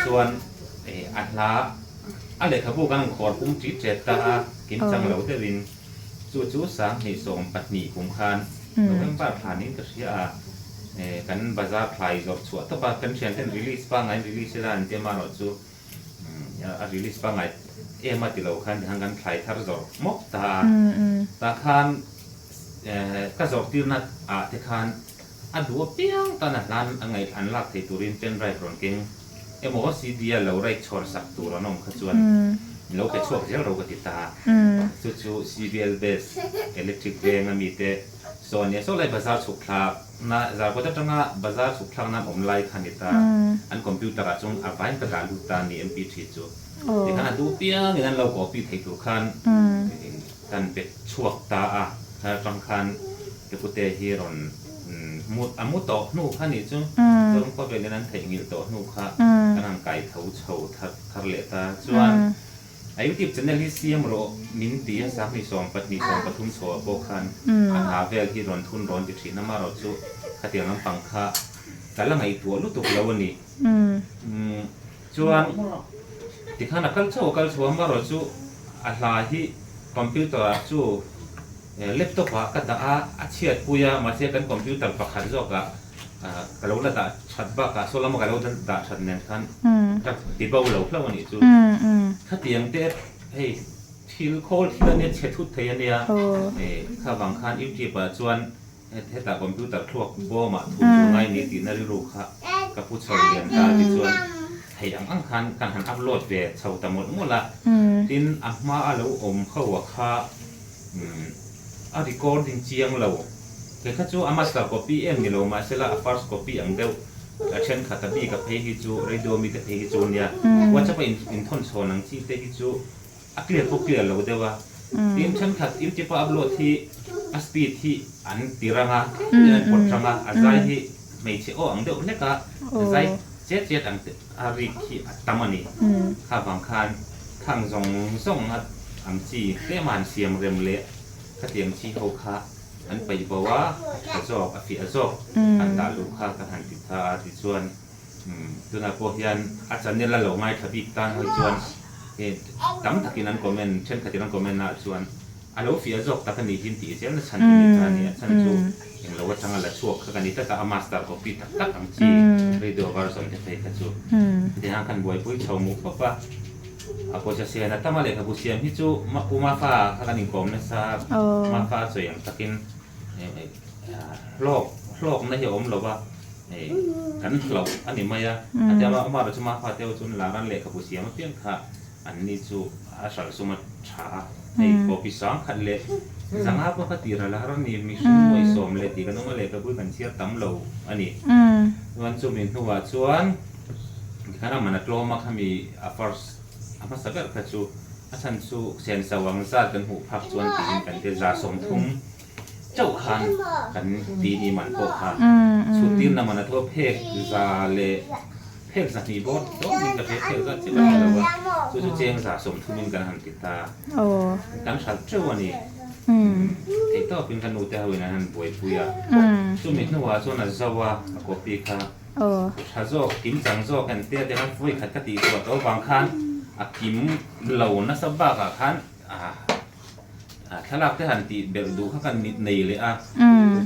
ส่วนอัลลาห์อะไรครับพวกกันขอคุ้มจิตเจตากินจังเหลาเตวินจู่ๆสังให้ส่งปัตนีคุ้มคันเราเพิ่งป้าผ่านนี้ก็เสียกันบาซาพลายจบชัวถ้าป้าเป็นเช่นรีลิสป้าไงรีลิสร้านเจ้ามาหน่อยจู่รีลิสป้าไงมาติเราคันทางกันพลายทาร์จบมกตาคันก็จบที่นัดเทคันดูเปียงตอนนั้นอันลักเทตุรินเป็นไรพรอนเก่งบอกว่าซีเดียเราได้ชอร์สักตัวเราน้องขจวนเราไปช่วยเจ้าเราก็ติดตาจู่ๆ CBL base electric van มีแต่ส่วนนี้ส่วนไรบาซาร์สุขลานะจากว่าจะจังว่าบาซาร์สุขลานั้นออนไลน์คันติตาอันคอมพิวเตอร์จงเอาไว้กระดาษดูตานี่ MP3 จู่ที่ขณะดูเปียงอย่างนั้นเราก็ปิดให้ทุกคันกันเป็นช่วงตาจังคันเดี๋ยวพูดแต่ฮีรอนมุดต่อนู่ขันนี่จู่ตรงก็เป็นนั้นถึงยิ่งต่อนู่ค่ะกำลังไก่เท้าเฉาทัดเละตาส่วนอายุที่จะเนี่ยลิเซียมโรมินดีสักนิสองปัตนิสองปัทุมโซโบคันหาเวลที่ร้อนทุนร้อนจิตสีน้ำมาเราจู่ขัดเตียงน้ำปังค่ะแต่ละไงตัวลุตุกเราวันนี้ส่วนที่ข้างนักกัลโชมาเราจู่อะไรที่คอมพิวเตอร์จู่เล็บตัวขวาก็ตาเชียดปุยมาเชียกันคอมพิวเตอร์ปักขัดจอกะกระโดดตาชัดบ้ากะโซลามกระโดดตาชัดเน้นขันกับติดบ่าวเหลาเพลาวันนี้จู่ถ้าเตียงเด็ดให้ทิลโคลที่เราเนี่ยเช็ดทุกเทียนเนี่ยข้าบางคันอิมจีปัจจุบันเทตาคอมพิวเตอร์ทั่วบ่มาถูกง่ายนิดเดียวนาฬิรูค่ะกับผู้ชาวเรียนตาที่ส่วนให้อังคันการหันอัพโหลดเวทชาวตะมดมุ่งละดินอัพมาแล้วเข้าหัวข้าที่ก่อนถึงเชียงเราเกี่ยวกับจู่อามาสตาร์คอปี้นี่เรามาเสละฟาร์สคอปี้อังเดียวเช่นขัดบีกับเพฮิจูเรดิโอมีแต่เพฮิจูเนี่ยว่าจะไปอินทอนโซนังที่เพฮิจูอักเลียพวกเกลียเราเดียวว่าทีมเช่นขัดอิมจิปอัพโหลดที่สปีดที่อันตีรังอ่ะปดรังอ่ะอะไรที่ไม่ใช่อังเดียวเนี่ยก็อะไรเจ็ดอังอาริที่ตามันนี่ข้าบางคันข้างส่งอังจีเตมันเสียมเร็มเละกระเทียมชีโฮคาอันไปบอกว่าอาจอกฟิอาจอกอันดาลูกค้ากันหันติดตาติดส่วนตัวนักพวกยันอาจารย์เนี่ยเราไม่ทับิการให้ส่วนตั้มตะกี้นั้นคอมเมนต์เช่นกระที่นั้นคอมเมนต์นะส่วนอันเราฟิอาจอกตะกันนี้จินตีเสียนฉันติดตาเนี่ยฉันจูอย่างเราว่าทั้งอะไรชั่วกันนี้ถ้ามาสเตอร์คอปี้ตักอังจีเรดิโอวาร์สอนจะไปกันจูเดี๋ยวกันบ่อยปุ้ยชาวมุกบอกว่าaku saya nak tahu malai kabu siam hicu umafa akan ingkom nesa mafa so yang takin lok na hiom lo ba kan lo ani maya ada ma ro cuma fa teo chun laran le kabu siam pian kha anni chu asal suma cha nei kopi sang khat le sanga pa patira laran ni mi sum moi som le ti kan ma le kabu kan sia tam lo ani wan chu min huwa chuan kana mana tlo ma khami firstอามาสักการะจูอาจารย์จูเซนสว่างซากันหูพักชวนตีกันเดจาสมทุ่มเจ้าคันกันตีนี่มันโปค่ะสุดที่นำมันทั่วเพกซาเลเพกสักนิบดต้องมีกับเพกก็ที่มันเราว่าจู่ๆเจงสะสมทุ่มกันหันติดตากันชัดเจ้าวันนี้ไอ้ต่อเป็นกันอุตะวินันป่วยปุยจู่มีนัวส่วนนั้นจะว่าก็ปีค่ะถ้าโจกินจังโจกันเตี้ยแต่กันฟุ้ยขัดกติตัวตัวบางคันกิมเหล่านักสบากคันถ้าลักที่หันตีเบลดูเขากันนิดในเลย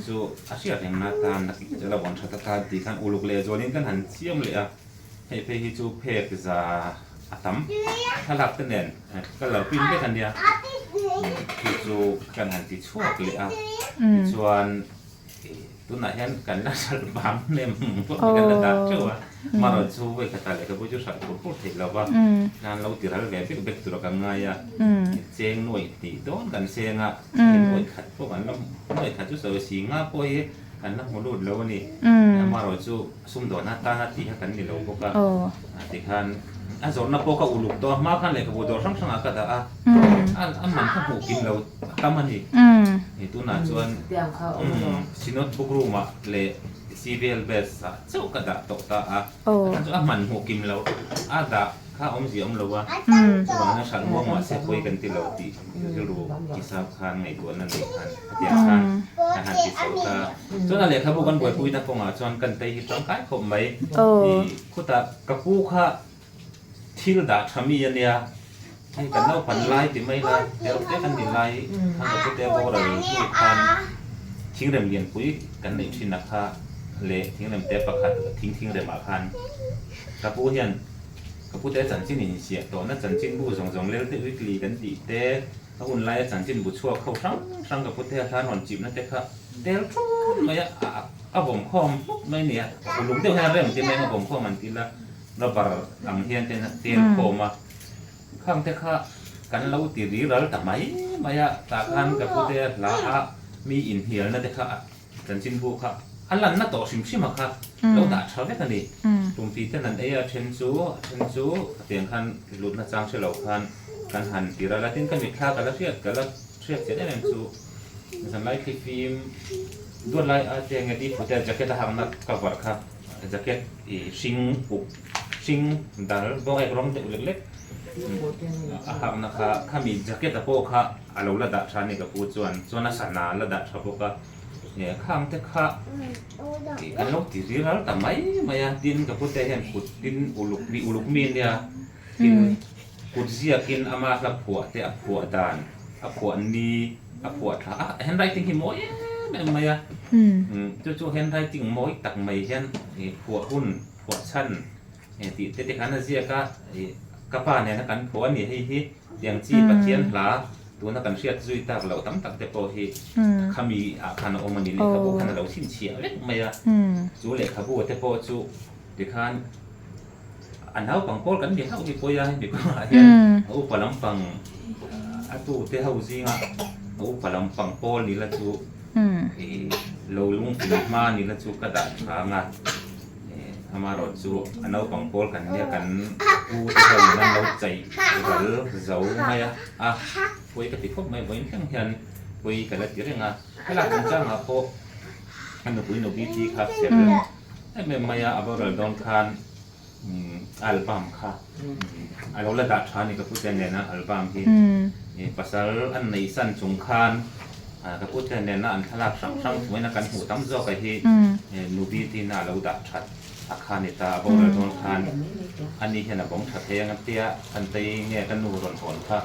จู่อาชีพอย่างนักการนักจะระวังชัตการตีกันอุลุกเลจวนินกันหันเชี่ยมเลยให้ไปฮิจูเพกจะตั้มถ้าลักที่เนี่ยก็เราปิ้งไปกันเดียวจู่กันหันตีชั่วเลยส่วนตัวไหนยันกันน่าจะบางเนี่ยพวกกันระดับชั่วมาเราช่วยกันแต่เลยก็ผู้ช่วยสัตว์ผู้พูดถึงเราว่างานเราติดอะไรแบบเป็นตัวกันง่าย เชียงหน่วยตีโดนกันเชียงอ่ะเห็นหน่วยขัดพวกมันแล้วหน่วยขัดจุดเสือสีง่าพวกนี้กันนักมนุษย์แล้วนี่มาเราจู่ซุ่มโดนหน้าตาหน้าตีให้กันนี่เราพวกก็ติคันอันสอนนับพวกก็อุลุกตัวมากขันเลยกับบุตรช่างอากาศอันมันข้าวหูกินเราตั้มมันนี่นี่ตัวน่ะชวน เตรียมเข้า สินอตบุกรูมาเลย CVL best เจ้ากระดาษตกตาอันจะมันหูกินเราดาข้าอมสีอมเราว่าจะบอกนะฉันว่ามาเสียคุยกันที่เราตีจะรู้กิสาบคานในตัวนั้นเองคันเดียร์คันอาหารที่สุดก็ส่วนอะไรครับพวกกันบ่อยคุยนะพงอ่ะชวนกันไปต้องการผมไหมคุตากระปูข้าที่ระดับทำมีเนี่ยให้กันเล่าพันไล่ที่ไม่ละเดี๋ยวได้กันดีไล่ทางกับเดี๋ยวเราช่วยกันทิ้งเรื่องเรียนคุยกันในชิ้นนักข่าเละทิ้งเรื่องเตะประคัดทิ้งเรื่องมาคันกระปูเห็นกระปูเตะจันจินอินเสียตัวนั้นจันจินบูส่งเลี้ยวเตะวิกฤตกันดีเตะถ้าอุ่นไล่จันจินบูชั่วเข้าช่างกระปูเตะท่านหอนจีบนั่นเตะค่ะเตะทุ่นไม่อะผมคอมไม่เนี่ยลุงเตะแค่เรื่องที่ไม่มาผมคอมมันทีละเราบาร์อังเฮียนเตียนโคมาข้างเตะค่ะกันเราตีรีเราแต่ไม่ตากันกระปูเตะละมีอินเฮียนั่นเตะค่ะจันจินบูค่ะอันนั้นน่าต่อชิมค่ะเราด่าชาวเด็กกันดิตรงที่นั่นเชนซูเตียงคันหลุดน่าจังเชลคันกันหันตีระละทิ้งกันวิคลากันละเชียดเสียได้เองซูสมัยที่ฟิล์มด้วนไล่เตียงที่ผู้แต่แจ็คเก็ตทางนักกับวัดครับแจ็คเก็ตชิงดัลบอกไอ้กรงเด็กเล็กทำนะคะข้ามีแจ็คเก็ตตะโพกค่ะเราละด่าชานี่กับผู้จวนนักสนาละด่าชาวพวกก็เนี่ยข้างเตะข้ากันลงที่รีแล้วแต่ไม่ดินกับพุทธเห็นขุดดินอุลุกมีนเนี่ยกินขุดเสียกินอามาละผัวเตะผัวดานผัวนี้ผัวท่าเห็นไรติงหิมอยไม่จู่เห็นไรติงมอยตักไม่เห็นผัวหุ่นผัวชั้นติเตะขันเสียก็กระป้าเนี่ยนะกันผัวนี่ให้ยังจีปะเทียนหลาตัวนักการเชียร์จุยตาเราตั้งแต่โปรเฮขามีอาคารอมันนี่เลยครับพวกเราชินเชียเล็กไม่อะจูเล็กครับพวกแต่โปรจูเด็กขันอันเขาปังโปรกันเด็กเขาที่ป่วยยังเด็กเขาเห็นเขาปลัมปังตัวเตะเขาจริงอ่ะเขาปลัมปังโปรนี่ละจูเราลุงฟิลมานี่ละจูกระดาษขางอ่ะทำมารถจูอันเอาปังโปรกันเนี่ยกันกูที่เขานั่นเราใจหรือเจ้าไม่อะคุยกับที่พบไม่ไหวทั้งเห็นคุยกันแล้วเดี๋ยวยังไงให้หลักจ้างอ่ะพบอันนู้นคุยนู้นที่ครับเสร็จแล้วให้ไม่มาเอาไปเราโดนคานอัลบั้มค่ะเราละดัดชานี่ก็พูดเนี่ยนะอัลบั้มที่ภาษาอันในสั้นสงครามก็พูดเนี่ยนะอันทลาช่างไว้นะกันหูตั้มจ่อไปที่นูบีที่น่าเราดัดชัดอาคารนี่ตาบอกเราโดนคานอันนี้เห็นนะผมชัดเทียงกันเตี้ยกันตีเนี่ยกันนูรอนหอนค่ะ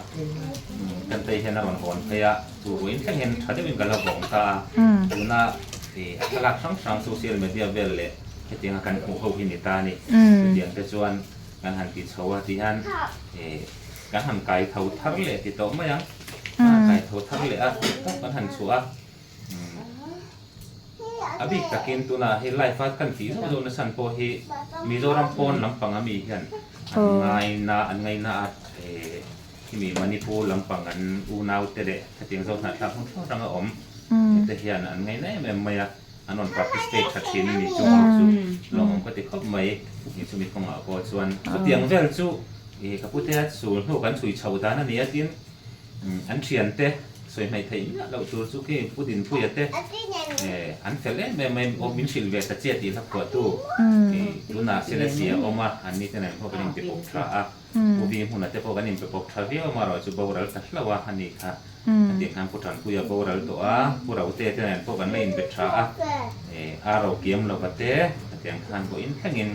กันตีเห็นนะรอนหอนเทียตัวเองแค่เห็นชัดได้เป็นกันเราบอกค่ะดูน่าทลาช่างโซเชียลมีเดียเวลเลยที่จริงกันหูเขาหินตานี่เดียงจะชวนการหันติดเสาที่หันการหันไก่เท่าทั้งเละติดโต๊ะไม่ยังไก่เท่าทั้งเละการหันชัวabis takin tu na he life at kan ti so na san po he Mizoram pon lampang ami yan an ngai na at mi Manipur lampang an unaw tere kating so na tapon so ranga om te hian an ngai na me maya anon participate thatin ni chu long ko ti khop mai ni chu mi khong a ko chuan tiang vel chu kapute chu no kan chui chho da na ni atin an thian te soi mai thei lo tur chu ke putin pui ate an fele me o min silve ta che ti la ko tu luna selesia oma an ni tenen ho kan ti pok tra a u bi huna te po kan im pe pok tra vi o maro chu boral ta hlawa hani kha ti kan putan ku ya boral to a pura u te tenen po kan lein pe tra a ro kiam lo ka te tiang khan ko in thangin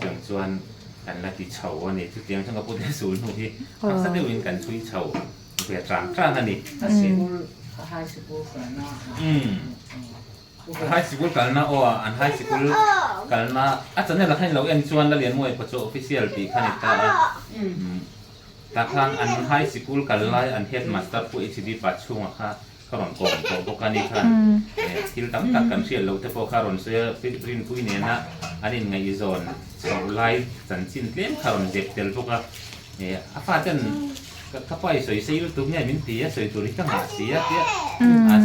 jang chuan kan la ti chho ani chu tiang chang ka pu te sul nu hi sa de win kan chui chhoเปียจางอันนี้ไฮสคูลกันนะอันไฮสคูลกันนะอาจารย์เนี่ยเราให้เราเอ็นชวนเราเรียนมวยประจุออฟฟิเชียลปีขณิตาแต่ครั้งอันไฮสคูลกันไล่อันเฮดมาสเตอร์ผู้ HD ปัจจุบันค่ะขรอนก่อนของพวกนี้ค่ะที่ตั้งแต่กันเชียร์เราแต่พวกขรอนเสียฟิลิปปินส์ผู้นี้นะอันนี้ไงอีโซนชาวไล่สันชินเลี้ยงขรอนเด็กเดลพวกอาฟ้าเจนก็ ถ้าไปสวยซีลูกตุ้มเนี่ยมินตีสวยตัวนี้ก็หาสีอ่ะเตี้ย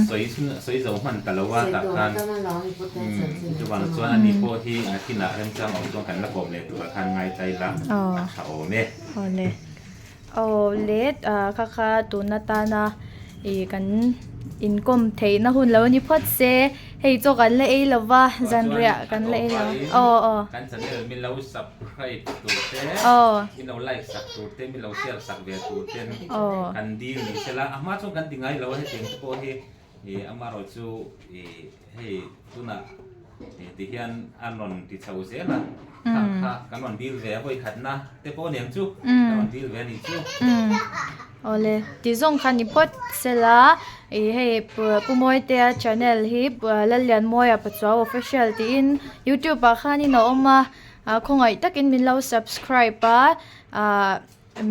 สวยสมันแต่ละว่าตักกันจะวางส่วนอันนี้พวกที่ที่น่ะเริ่มจังออกตรงกันระบบเลยตัวคันไงใจรักเขาเนี่ย ole let kha tu na ta na kan income thei na hun lo ni phot se hei cho kan le ei lova zan ria kan le ei lo kan san le min lo subscribe tu te min lo like sak tu te min lo share sak ve tu te kan di ni sela ama chung kan tingai lo he ting ko he ama ro chu he tu na ti hian anon ti chau se na kan on bil ve hoi khat na te po niam chu kan on bil ve ni chu ole ti zong khan ni phot sela hei pumoi te channel hi lalyan moya pachwa official ti in youtube a khani no oma khongai takin min lo subscribe pa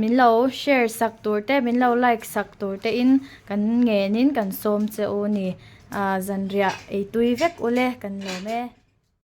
min lo share sak tur te min lo like sak tur te in kan nge nin kan som che o ni zanria ei tui vek ule kan lo me